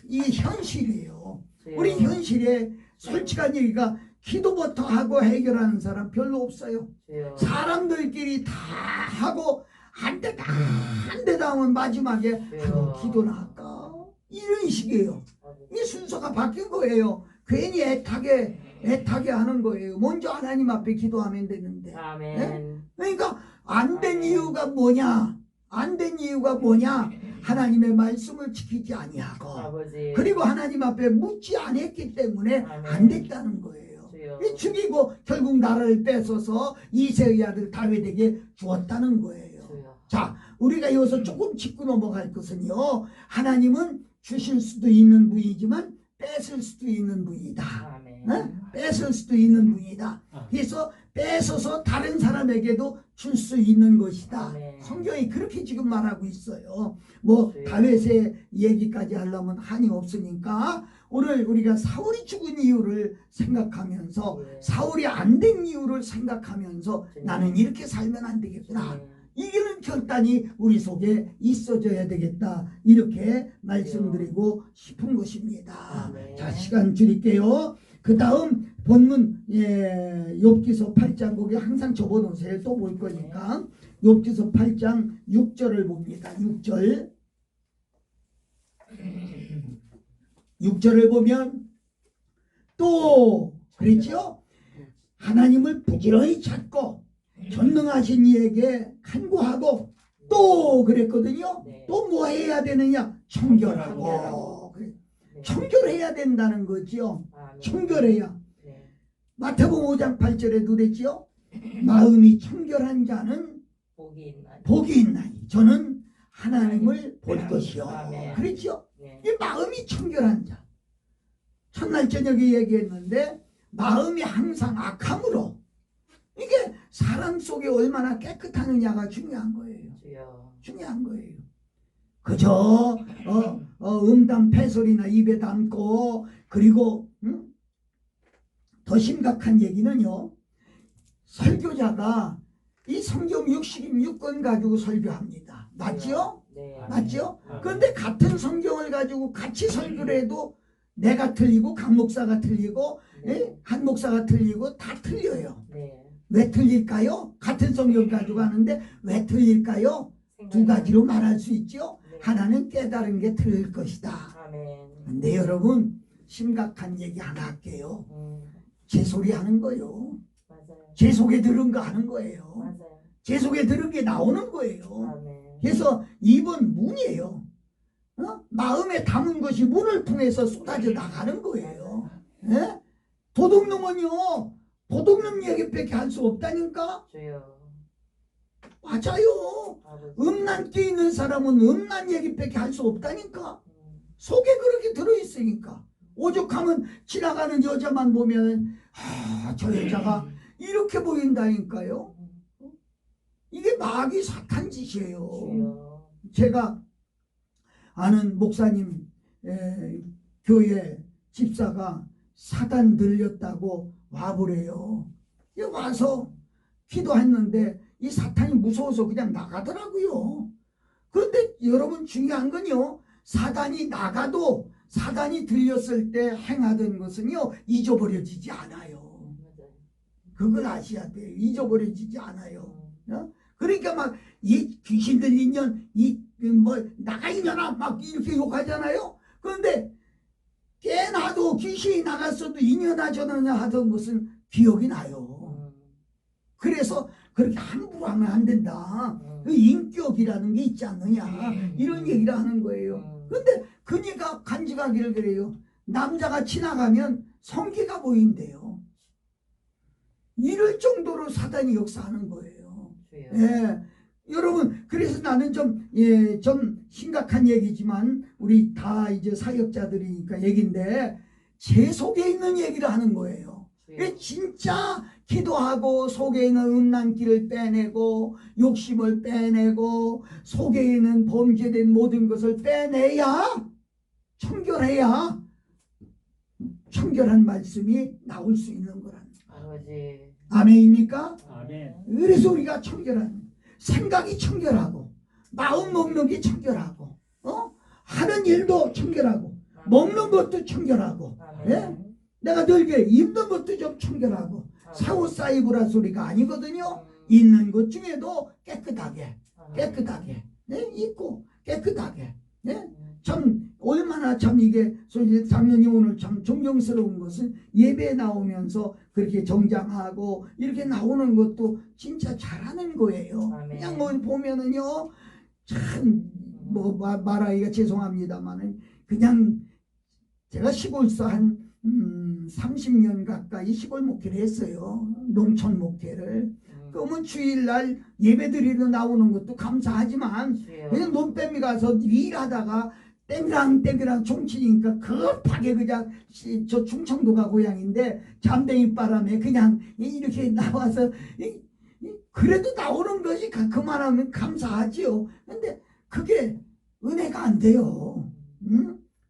이 현실이에요. 주여. 우리 현실에 솔직한 얘기가 기도부터 하고 해결하는 사람 별로 없어요. 주여. 사람들끼리 다 하고 안 되다 하면 마지막에 아이고 기도나 할까 이런 식이에요. 이 순서가 바뀐 거예요. 괜히 애타게 하는 거예요. 먼저 하나님 앞에 기도하면 되는데. 아멘. 그러니까 안 된 이유가 뭐냐? 안 된 이유가 뭐냐? 하나님의 말씀을 지키지 아니하고 아버지. 그리고 하나님 앞에 묻지 않았기 때문에 안 됐다는 거예요. 주여. 이 죽이고 결국 나라를 뺏어서 이새의 아들 다윗에게 주었다는 거예요. 주여. 자, 우리가 여기서 조금 짚고 넘어갈 것은요. 하나님은 주실 수도 있는 분이지만 뺏을 수도 있는 분이다. 아멘. 어? 뺏을 수도 있는 분이다. 그래서 뺏어서 다른 사람에게도 줄 수 있는 것이다. 아멘. 성경이 그렇게 지금 말하고 있어요. 뭐 네. 다윗의 얘기까지 하려면 한이 없으니까 오늘 우리가 사울이 죽은 이유를 생각하면서 네. 사울이 안 된 이유를 생각하면서 네. 나는 이렇게 살면 안 되겠구나. 네. 이기는 결단이 우리 속에 있어져야 되겠다. 이렇게 말씀드리고 싶은 것입니다. 네. 자, 시간 줄일게요. 그 다음 본문 욥기서 8장 거기 항상 접어놓으세요. 또 볼 거니까. 욥기서 8장 6절을 봅니다. 6절을 보면 또 그랬죠? 하나님을 부지런히 찾고 전능하신 이에게 간구하고 또 그랬거든요. 네. 또 뭐 해야 되느냐? 청결하고. 그래. 네. 청결해야 된다는 거죠. 아멘. 청결해야. 네. 마태복음 5장 8절에 그랬지요. 마음이 청결한 자는 복이 있나니. 복이 있나니 저는 하나님을 볼 것이요. 아멘. 그랬죠. 네. 이 마음이 청결한 자. 첫날 저녁에 얘기했는데 마음이 항상 악함으로 이게 사람 속에 얼마나 깨끗하느냐가 중요한 거예요. 주여. 중요한 거예요. 그저 음담 패소리나 입에 담고 그리고 더 심각한 얘기는요. 설교자가 이 성경 66권 가지고 설교합니다. 맞지요? 네. 맞죠? 그런데 같은 성경을 가지고 같이 설교를 해도 내가 틀리고 강 목사가 틀리고 한 목사가 틀리고 다 틀려요. 네. 왜 틀릴까요? 같은 성경 가지고 하는데 왜 틀릴까요? 두 가지로 말할 수 있죠. 네. 하나는 깨달은 게 틀릴 것이다. 아멘. 근데 여러분 심각한 얘기 하나 할게요. 제 소리 하는 거요. 맞아요. 제 속에 들은 거 하는 거예요. 맞아요. 제 속에 들은 게 나오는 거예요. 아멘. 그래서 입은 문이에요. 마음에 담은 것이 문을 통해서 쏟아져 나가는 거예요. 예? 도둑놈은요, 도둑놈 얘기밖에 할 수 없다니까? 주여. 맞아요. 아버지. 음란기 있는 사람은 음란 얘기밖에 할 수 없다니까? 속에 그렇게 들어있으니까. 오죽하면 지나가는 여자만 보면, 저 여자가 이렇게 보인다니까요? 이게 마귀 사탄 짓이에요. 주여. 제가 아는 목사님 교회 집사가 사단 들렸다고 와보래요. 와서 기도했는데 이 사탄이 무서워서 그냥 나가더라고요. 그런데 여러분 중요한 건요, 사단이 나가도 사단이 들렸을 때 행하던 것은요 잊어버려지지 않아요. 그걸 아셔야 돼요. 잊어버려지지 않아요. 그러니까 막 이 귀신 들린 년, 이 뭐 나가 이년아 막 이렇게 욕하잖아요. 그런데 깨나도 귀신이 나갔어도 이년아 저년아 하던 것은 기억이 나요. 그래서 그렇게 함부로 하면 안 된다. 그 인격이라는 게 있지 않느냐 이런 얘기를 하는 거예요. 그런데 그니까 간직하기를 그래요. 남자가 지나가면 성기가 보인대요. 이럴 정도로 사단이 역사하는 거예요. 예. 여러분, 그래서 나는 좀 심각한 얘기지만, 우리 다 이제 사역자들이니까 얘기인데, 제 속에 있는 얘기를 하는 거예요. 진짜 기도하고, 속에 있는 음란기를 빼내고, 욕심을 빼내고, 속에 있는 범죄된 모든 것을 빼내야, 청결해야, 청결한 말씀이 나올 수 있는 거란. 아버지. 아멘입니까? 아멘. 그래서 우리가 청결한, 생각이 청결하고, 마음 먹는 게 청결하고, 하는 일도 청결하고, 먹는 것도 청결하고, 예? 내가 늘게 입는 것도 좀 청결하고, 사우사이브라 소리가 아니거든요. 있는 것 중에도 깨끗하게, 네? 있고 깨끗하게, 네? 참 얼마나 참 이게 장로님 오늘 참 존경스러운 것은 예배 나오면서 그렇게 정장하고 이렇게 나오는 것도 진짜 잘하는 거예요. 아멘. 그냥 뭐 보면은요 참 뭐 말하기가 죄송합니다만은 그냥 제가 시골서 한 30년 가까이 시골 목회를 했어요. 농촌 목회를. 그러면 주일날 예배드리러 나오는 것도 감사하지만 그냥 논뱀이 가서 일하다가 땡그랑 종치니까 급하게 그냥 저 충청도가 고향인데 잠댕이 바람에 그냥 이렇게 나와서 그래도 나오는 것이 그만하면 감사하지요. 근데 그게 은혜가 안 돼요.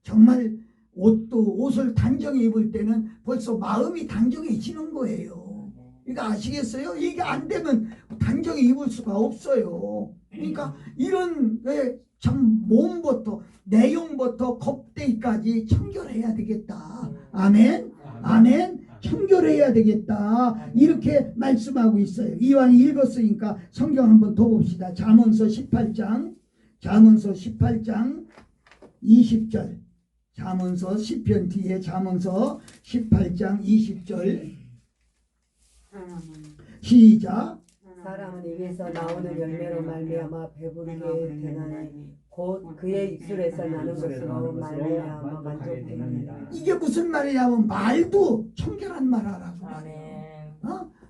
정말 옷을 단정히 입을 때는 벌써 마음이 단정해지는 거예요. 이거 아시겠어요? 이게 안 되면 단정히 입을 수가 없어요. 그러니까 이런 참 몸부터 내용부터 겁대기까지 청결해야 되겠다. 아멘. 아멘. 청결해야 되겠다. 이렇게 말씀하고 있어요. 이왕 읽었으니까 성경 한번 더 봅시다. 잠언서 18장 20절. 잠언서 10편 뒤에 잠언서 18장 20절. 시작. 사람은 입에서 나오는 열매로 말미암아 배부르게 되나니 곧 그의 입술에서 나는 것으로 말미암아 만족되느니라. 이게 무슨 말이냐면 말도 청결한 말 하라고. 아멘.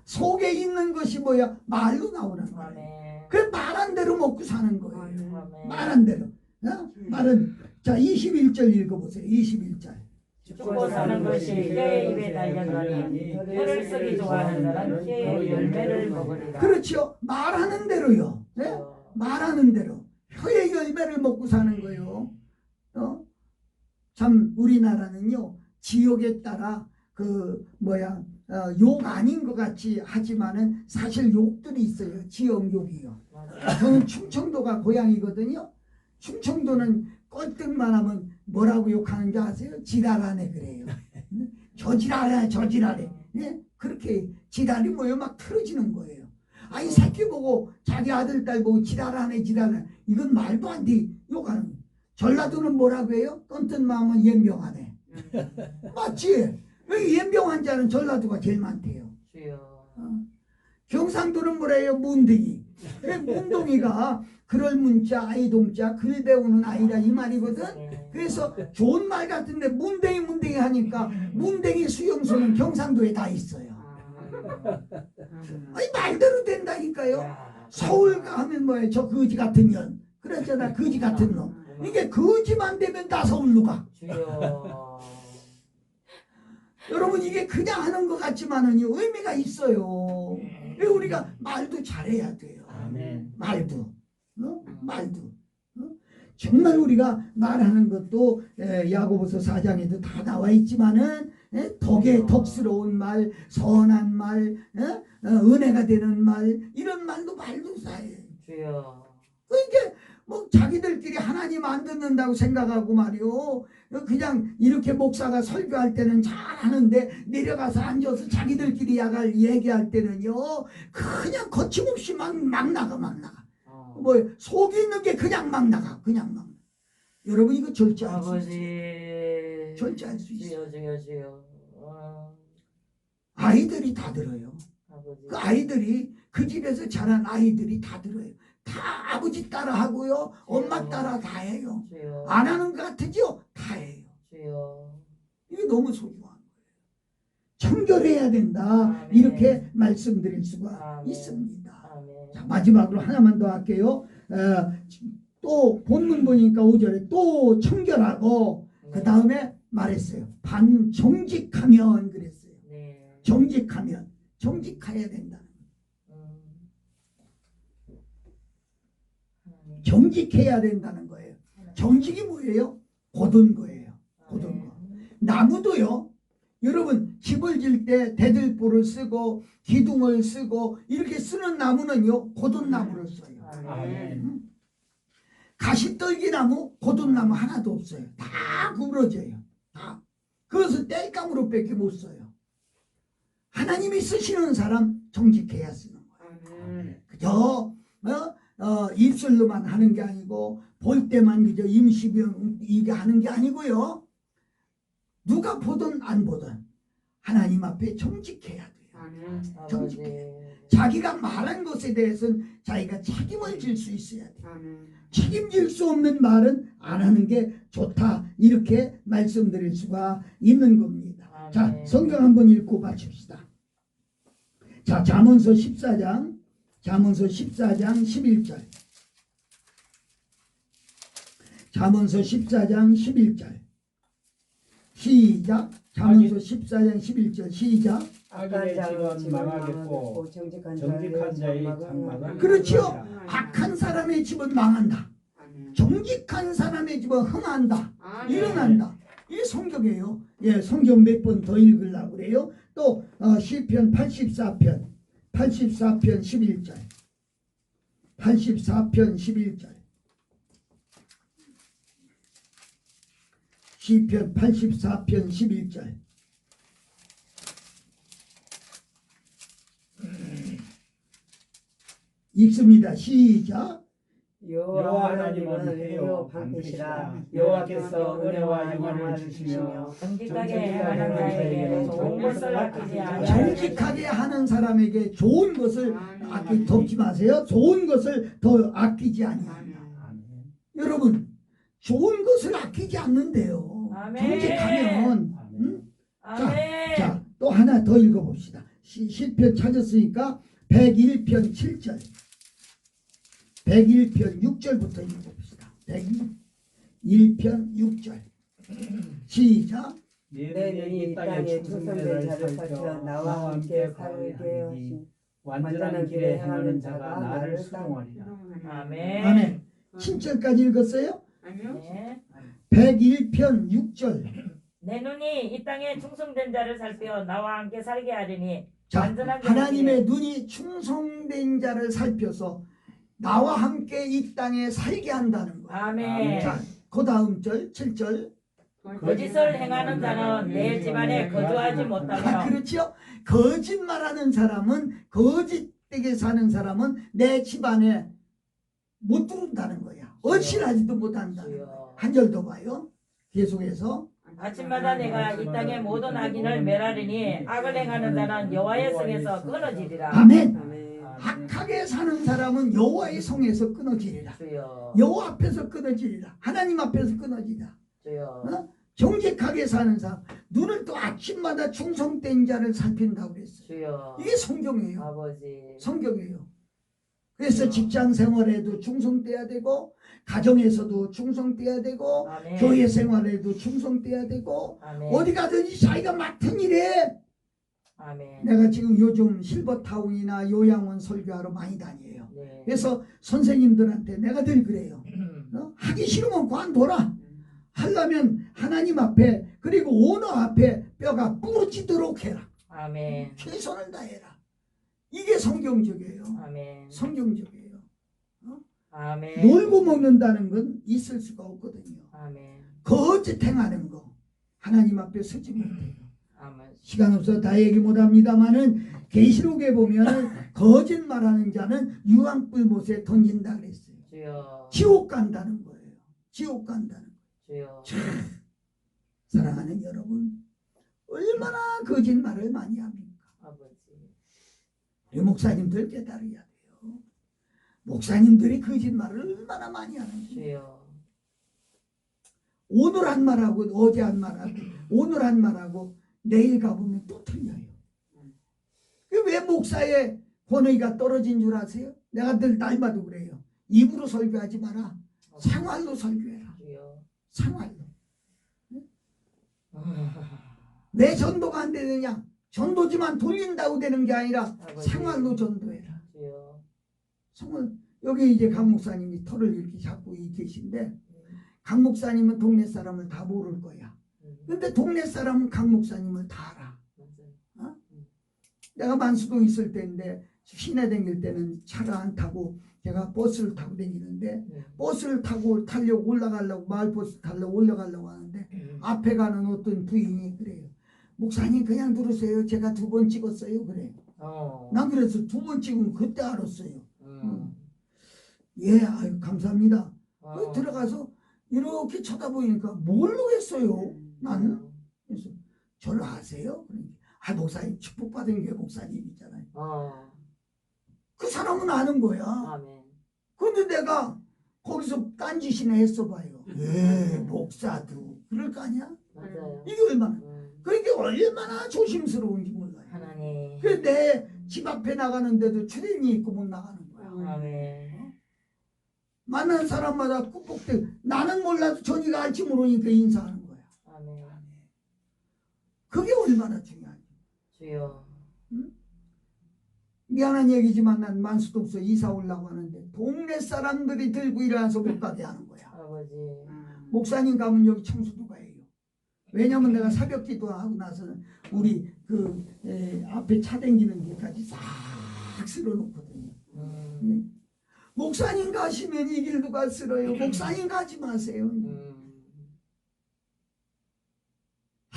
속에 있는 것이 뭐야? 말로 나오는 거예요. 아멘. 그 말한 대로 먹고 사는 거예요. 아멘. 말한 대로. 말은 자 21절 읽어보세요. 21절. 죽고 사는 것이 혀의 입에 달렸더니 혀를 쓰기 좋아하는 자는 혀의 열매를 먹으리라. 그렇죠. 말하는 대로요. 네? 말하는 대로 혀의 열매를 먹고 사는 거예요. 참 우리나라는요 지역에 따라 욕 아닌 것 같이 하지만은 사실 욕들이 있어요. 지역 욕이요. 저는 충청도가 고향이거든요. 충청도는 꼴등만 하면 뭐라고 욕하는지 아세요? 지랄하네 그래요. 저 지랄해 저 지랄해. 예? 그렇게 지랄이 뭐예요? 막 틀어지는 거예요. 아이 새끼 보고 자기 아들 딸 보고 지랄하네 지랄하네. 이건 말도 안 돼 욕하는 거예요. 전라도는 뭐라고 해요? 똔똔 마음은 연병하네. 맞지? 여기 연병한 자는 전라도가 제일 많대요. 주여. 경상도는 뭐래요? 문둥이. 문둥이가 그럴 문자 아이동자 글 배우는 아이라 이 말이거든. 그래서 좋은 말 같은데 문댕이 하니까 문댕이 수용소는 경상도에 다 있어요. 아니 말대로 된다니까요. 서울 가면 뭐예요? 저 거지 같은 년. 그랬잖아 거지 같은 놈. 이게 거지만 되면 다 서울로 가. 주여. 여러분 이게 그냥 하는 것 같지만은 의미가 있어요. 왜 우리가 말도 잘해야 돼요. 아멘. 말도. 말도. 정말 우리가 말하는 것도 야고보서 4장에도 다 나와 있지만은 덕에 덕스러운 말, 선한 말, 은혜가 되는 말 이런 말도 사해. 주여. 이게 뭐 자기들끼리 하나님 안 듣는다고 생각하고 말이요. 그냥 이렇게 목사가 설교할 때는 잘하는데 내려가서 앉아서 자기들끼리 야갈 얘기할 때는요. 그냥 거침없이 막 나가. 뭐 속이 있는 게 그냥 막 나가. 여러분 이거 절제할 수 있어요. 절제할 수 있어요. 주여. 아이들이 다 들어요. 아버지. 그 아이들이 그 집에서 자란 아이들이 다 들어요. 다 아버지 따라 하고요. 엄마 따라 다 해요. 주여. 안 하는 것 같으죠? 다 해요. 주여. 이게 너무 소중한 거예요. 청결해야 된다. 아멘. 이렇게 말씀드릴 수가 아멘. 있습니다. 아멘. 자, 마지막으로 하나만 더 할게요. 또 본문 보니까 5절에 또 청결하고 그 다음에 말했어요. 정직하면 그랬어요. 네. 정직해야 된다. 하나님. 정직해야 된다는 거예요. 정직이 뭐예요? 고든 거예요. 고든 거. 나무도요. 여러분 집을 질 때 대들보를 쓰고 기둥을 쓰고 이렇게 쓰는 나무는요. 고든 나무를 써요. 아멘. 가시떨기 나무, 고든 나무 하나도 없어요. 다 구부러져요. 다. 그것을 땔감으로 밖에 못 써요. 하나님이 쓰시는 사람 정직해야 쓰는 거예요. 그저 입술로만 하는 게 아니고 볼 때만 그저 임시병 이게 하는 게 아니고요. 누가 보든 안 보든 하나님 앞에 정직해야 돼요. 정직해. 자기가 말한 것에 대해서는 자기가 책임을 질 수 있어야 돼요. 책임질 수 없는 말은 안 하는 게 좋다. 이렇게 말씀드릴 수가 있는 겁니다. 자, 성경 한번 읽고 마칩시다. 자, 잠언서 14장 11절. 잠언서 14장 11절. 시작. 잠언서 14장 11절 시작. 악인의 집은 망하겠고 정직한 자의 장막은 그렇죠. 악한 사람의 집은 망한다. 정직한 사람의 집은 흥한다. 일어난다. 이게 성경이에요. 예, 성경 몇 번 더 읽으려고 그래요. 또 시편 84편 11절. 84편 11절. 시편 84편 11절. 읽습니다. 시작. 여호와 하나님은 회요 방패시라. 여호와께서 은혜와 영광을 주시며 정직하게 하는 자에게 좋은 것을 아끼지 아니하시고 정직하게 하는 사람에게 좋은 것을 덮지 마세요. 좋은 것을 더 아끼지 아니한다. 여러분 좋은 것을 아끼지 않는데요. 아멘. 정직하면 아멘. 자, 또 하나 더 읽어봅시다. 시편 찾았으니까 101편 7절 101편 6절부터 읽어봅시다. 101편 6절 시작. 내 눈이 이 땅에 충성된 자를 살펴 나와 함께 살게 하시니 완전한 길에 행하는 자가 나를 수용하리라. 아멘. 아멘. 7절까지 읽었어요? 네. 101편 6절. 내 눈이 이 땅에 충성된 자를 살펴 나와 함께 살게 하리니 자, 완전한 하나님의 눈이 충성된 자를 살펴서 나와 함께 이 땅에 살게 한다는 거예요. 아멘. 자, 그 다음 절 7절. 거짓을 행하는 자는 내 집안에 거주하지 못하며 그렇죠. 거짓말하는 사람은 거짓되게 사는 사람은 내 집안에 못 들어온다는 거야. 얼씬하지도 못한다는 거야. 주여. 한 절 더 봐요. 계속해서 아침마다 내가 이 땅의 모든 악인을 멸하리니 악을 행하는 자는 여호와의 성에서 끊어지리라. 아멘. 아멘. 악하게 사는 사람은 여호와의 성에서 끊어지리라. 주여. 여호와 앞에서 끊어지리라. 하나님 앞에서 끊어지리라. 주여. 어? 정직하게 사는 사람, 눈을 또 아침마다 충성된 자를 살핀다고 그랬어요. 주여. 이게 성경이에요. 아버지. 성경이에요. 그래서 직장 생활에도 충성돼야 되고, 가정에서도 충성돼야 되고, 아멘. 교회 생활에도 충성돼야 되고, 아멘. 어디 가든지 자기가 맡은 일에. 아멘. 내가 지금 요즘 실버타운이나 요양원 설교하러 많이 다녀요. 네. 그래서 선생님들한테 내가 늘 그래요. 하기 싫으면 관둬라. 하려면 하나님 앞에 그리고 오너 앞에 뼈가 부러지도록 해라. 아멘. 최선을 다해라. 이게 성경적이에요. 아멘. 성경적이에요. 아멘. 놀고 먹는다는 건 있을 수가 없거든요. 아멘. 거짓 행하는 거 하나님 앞에 서지 못해요. 아멘. 시간 없어서 다 얘기 못합니다만은 계시록에 보면 거짓말하는 자는 유황불못에 던진다 그랬어요. 주여. 지옥 간다는 거예요. 지옥 간다는 거예요. 주여. 사랑하는 여러분, 얼마나 거짓말을 많이 합니까? 아버지. 우리 목사님들 깨달아야 돼요. 목사님들이 거짓말을 얼마나 많이 하는지. 주여. 오늘 한 말하고 어제 한 말하고 오늘 한 말하고 내일 가보면 또 틀려요. 왜 목사의 권위가 떨어진 줄 아세요? 내가 늘 날마다 그래요. 입으로 설교하지 마라. 생활로 설교해라. 주여. 생활로. 왜 전도가 안 되느냐? 전도지만 돌린다고 되는 게 아니라 아버지. 생활로 전도해라. 주여. 생활. 여기 이제 강 목사님이 털을 이렇게 잡고 계신데 강 목사님은 동네 사람을 다 모를 거야. 근데 동네 사람은 강 목사님을 다 알아. 맞아요. 내가 만수동 있을 때인데 시내 다닐 때는 차를 안 타고 제가 버스를 타고 다니는데 버스를 타고 타려고 올라가려고 마을버스 타려고 올라가려고 하는데 앞에 가는 어떤 부인이 그래요. 목사님 그냥 들으세요. 제가 2번 찍었어요. 그래. 난 그래서 2번 찍으면 그때 알았어요. 예, 아유 감사합니다. 들어가서 이렇게 쳐다보니까 모르겠어요. 나는. 그래서 저를 아세요? 그러니까 아 목사님 축복받은 게 목사님이잖아요. 그 사람은 아는 거야. 아멘. 근데 내가 거기서 딴짓이나 했어봐요. 예, 목사도 그럴 거 아니야? 맞아요. 이게 얼마나 그게 얼마나 조심스러운지 몰라요. 하나님. 그래 내 집 앞에 나가는데도 출입이 있고 못 나가는 거야. 아멘. 만난 사람마다 꾹꾹대 나는 몰라도 저니가 알지 모르니까 인사하는 거야. 아멘. 그게 얼마나 중요하지. 주여. 미안한 얘기지만 난 만수동서 이사 오려고 하는데 동네 사람들이 들고 일어나서 못 가게 하는 거야. 아버지. 목사님 가면 여기 청소 누가 해요? 왜냐면 내가 새벽 기도하고 나서는 우리 앞에 차 댕기는 데까지 싹 쓸어놓거든요. 목사님 가시면 이 길 누가 쓸어요? 목사님 가지 마세요.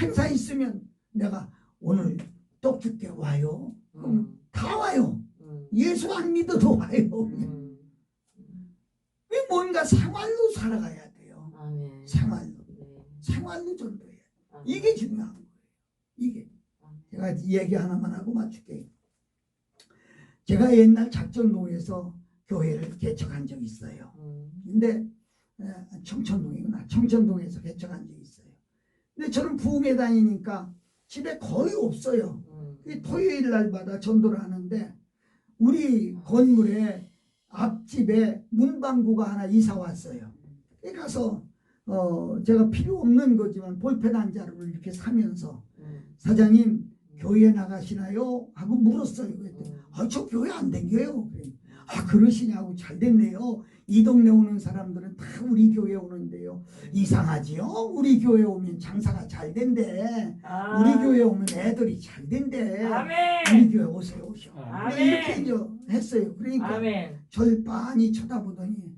행사 있으면 내가 오늘 떡죽게 와요. 그럼 다 와요. 예수 안 믿어도 와요. 왜 뭔가 생활로 살아가야 돼요. 아멘. 생활로. 네. 생활로 전도해야 돼. 아멘. 이게 중요한 거예요. 이게. 제가 얘기 하나만 하고 맞출게요. 제가 옛날 작전동에서 교회를 개척한 적이 있어요. 근데 청천동이구나. 청천동에서 개척한 적이 있어요. 근데 저는 부흥회 다니니까 집에 거의 없어요. 토요일 날마다 전도를 하는데 우리 건물에 앞집에 문방구가 하나 이사 왔어요. 거기 가서 제가 필요 없는 거지만 볼펜 한 자루를 이렇게 사면서 사장님 교회 나가시나요? 하고 물었어요. 그랬더니 저 교회 안 댕겨요. 아 그러시냐고. 잘 됐네요. 이 동네 오는 사람들은 다 우리 교회 오는데요. 이상하지요? 우리 교회 오면 장사가 잘 된대. 우리 교회 오면 애들이 잘 된대. 아멘. 우리 교회 오세요 오셔. 아멘. 이렇게 이제 했어요. 그러니까 아멘. 저를 빤히 쳐다보더니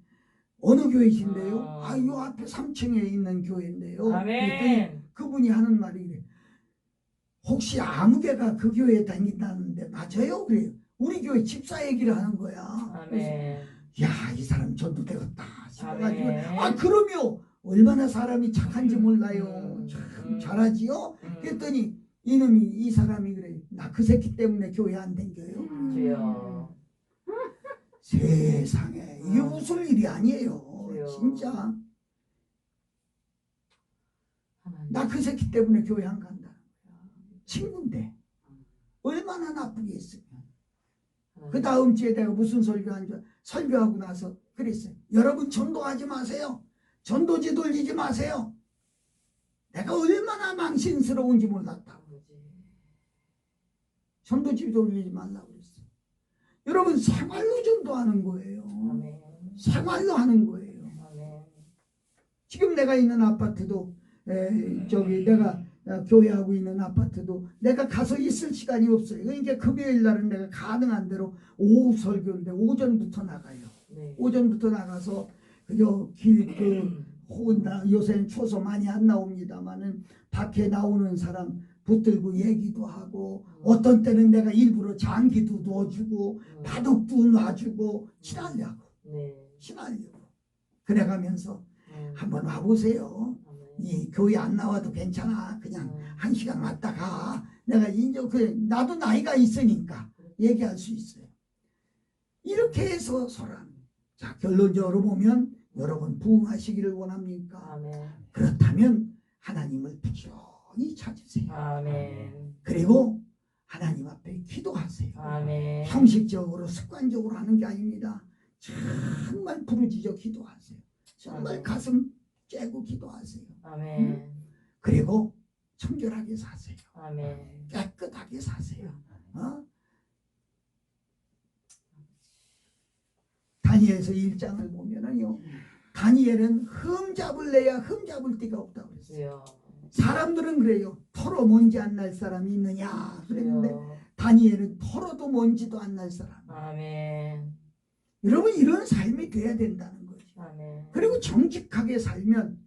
어느 교회신데요? 아. 아, 요 앞에 3층에 있는 교회인데요. 그랬더니 아멘. 그분이 하는 말이 이래. 혹시 아무개가 그 교회에 다닌다는데 맞아요? 그래요. 우리 교회 집사 얘기를 하는 거야. 그래서 아멘. 야, 이 사람 전도 되겠다 싶어가지고 아멘. 아 그럼요. 얼마나 사람이 착한지 몰라요. 참 잘하지요. 그랬더니 이놈이 이 사람이 그래. 나 그 새끼 때문에 교회 안 댕겨요. 주여. 세상에 이게 웃을 일이 아니에요. 주여. 진짜 하나님. 나 그 새끼 때문에 교회 안 간다. 친구인데 얼마나 나쁘겠으면. 그 다음 주에 내가 무슨 설교한 줄 설교하고 나서 그랬어요. 여러분 전도하지 마세요. 전도지 돌리지 마세요. 내가 얼마나 망신스러운지 몰랐다. 전도지 돌리지 말라고 그랬어요. 여러분 생활로 전도하는 거예요. 아멘. 생활로 하는 거예요. 아멘. 지금 내가 있는 아파트도 저기 내가 교회하고 있는 아파트도 내가 가서 있을 시간이 없어요. 그러니까 금요일 날은 내가 가능한 대로 오후 설교인데 오전부터 나가요. 네. 오전부터 나가서 요새는 초소 많이 안 나옵니다만은 밖에 나오는 사람 붙들고 얘기도 하고 어떤 때는 내가 일부러 장기도 넣어주고 바둑도 놔주고 친하려고 네. 친하려고 그래가면서 한번 와보세요. 이 교회 안 나와도 괜찮아. 그냥 한 시간 왔다가 내가 이제 나도 나이가 있으니까 얘기할 수 있어요. 이렇게 해서 자 결론적으로 보면 여러분 부흥하시기를 원합니까? 아멘. 그렇다면 하나님을 부지런히 찾으세요. 아멘. 그리고 하나님 앞에 기도하세요. 아멘. 형식적으로 습관적으로 하는 게 아닙니다. 정말 부르짖어 기도하세요. 정말 아멘. 가슴 째고 기도하세요. 아멘. 그리고 청결하게 사세요. 아멘. 깨끗하게 사세요. 다니엘서 1장을 보면은요. 다니엘은 흠잡을 내야 흠잡을 데가 없다고 그랬어요. 주여. 사람들은 그래요. 털어 먼지 안 날 사람이 있느냐 그랬는데 주여. 다니엘은 털어도 먼지도 안 날 사람. 아멘. 여러분 이런 삶이 돼야 된다는 거죠. 아멘. 그리고 정직하게 살면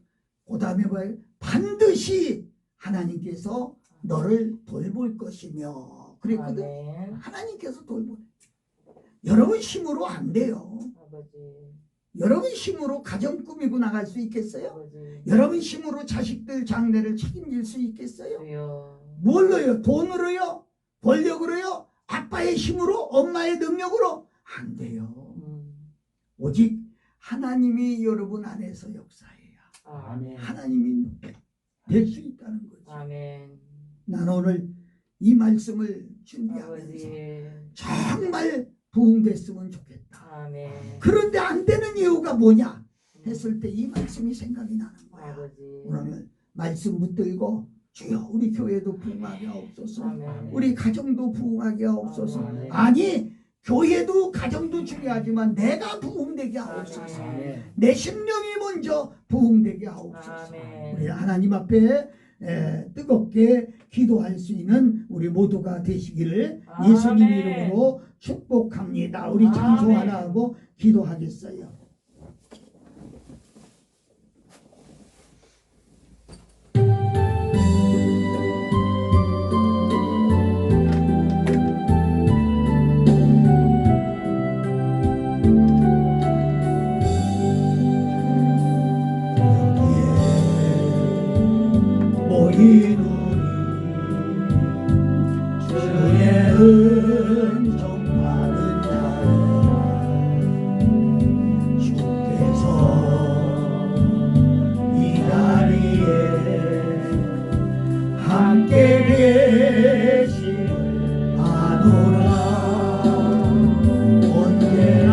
그 다음에 뭐예요? 반드시 하나님께서 너를 돌볼 것이며 그랬거든. 아멘. 하나님께서 돌보래. 여러분 힘으로 안 돼요. 아버지. 여러분 힘으로 가정 꾸미고 나갈 수 있겠어요? 아버지. 여러분 힘으로 자식들 장래를 책임질 수 있겠어요? 주여. 뭘로요? 돈으로요? 권력으로요? 아빠의 힘으로? 엄마의 능력으로? 안 돼요. 오직 하나님이 여러분 안에서 역사해야 아멘. 하나님이 될 수 있다는 거죠. 아멘. 나는 오늘 이 말씀을 준비하면서 아버지. 정말 부흥됐으면 좋겠다. 아멘. 그런데 안 되는 이유가 뭐냐 했을 때 이 말씀이 생각이 나는 거야. 아버지. 오늘 말씀 붙들고 주여 우리 교회도 부흥하게 하옵소서. 아멘. 우리 가정도 부흥하게 하옵소서. 아멘. 아니 교회도 가정도 중요하지만 내가 부흥되게 하옵소서. 아멘. 내 심령이 먼저 부흥되게 하옵소서. 아멘. 우리 하나님 앞에 뜨겁게 기도할 수 있는 우리 모두가 되시기를 예수님 아멘. 이름으로 축복합니다. 우리 찬송 아멘. 하나 하고 기도하겠어요. 모인 우리 주의 은총 받은 자 주께서 이 자리에 함께 계심을 아노라. 언제나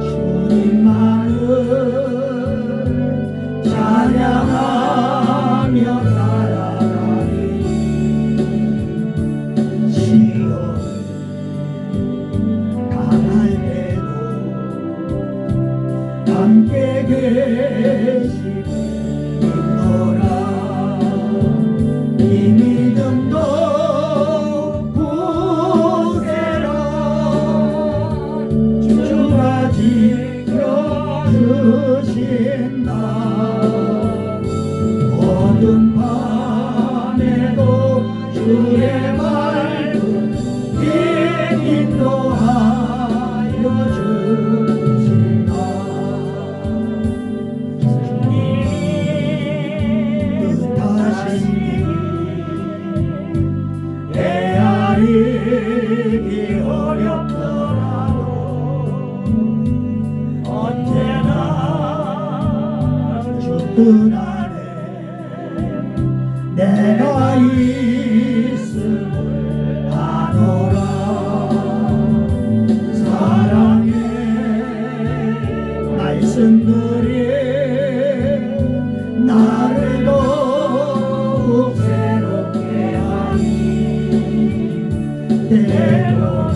주님만을 찬양하며 함께 계시노라. 이 믿음도 부세라. 주가 지켜주신다. 어둠 밤에도 주의 말씀 인도하여 주신다. 뜻하신 헤아리기 어렵더라도 언제나 주 뜻 안에 내가 있음을 아노라. 사랑의 말씀들이 나를 더욱 새롭게 하니 때로는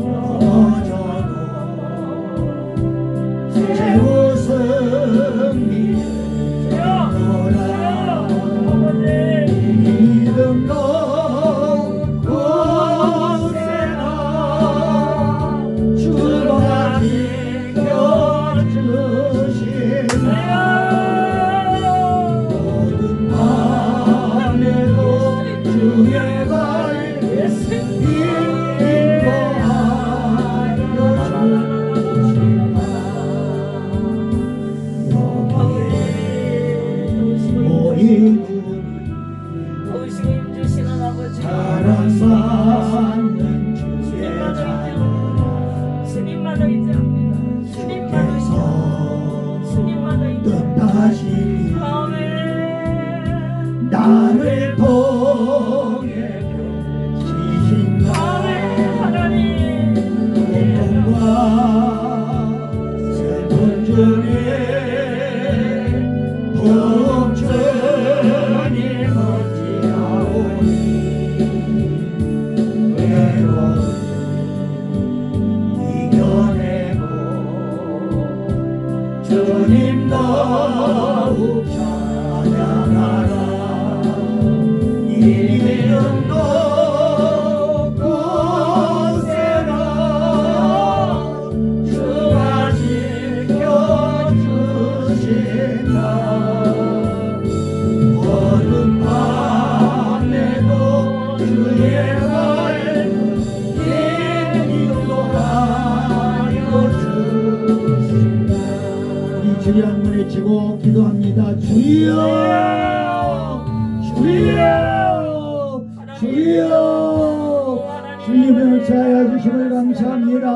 넘어져도 새 웃음이 들어라. 믿음도 굳세라. 주가 지켜주신다. 모든 밤에도 주의 말씀 인도하여 주신다. 여기에 모인 도우시고 힘주시는 아버지 사랑받는 주의 주님마다 의지합니다. 주님마다 의지합니다. 주님마다 의지합니다. 뜻하시 아멘. 나를 통해 펴주신다. 아멘. 하나님. 고통과 슬픔 중에 더욱 주님 어찌하오니 외로움 이겨내고 주님 더욱 찬양하라. 이 믿음도 굳세라. 주가 지켜주신다. 어둠 밤에도 주의 말씀 인도하여 주신다. 우리 주여 한 번 외치고 기도합니다. 주여 주여 주여 주님의 차여 주심을 감사합니다.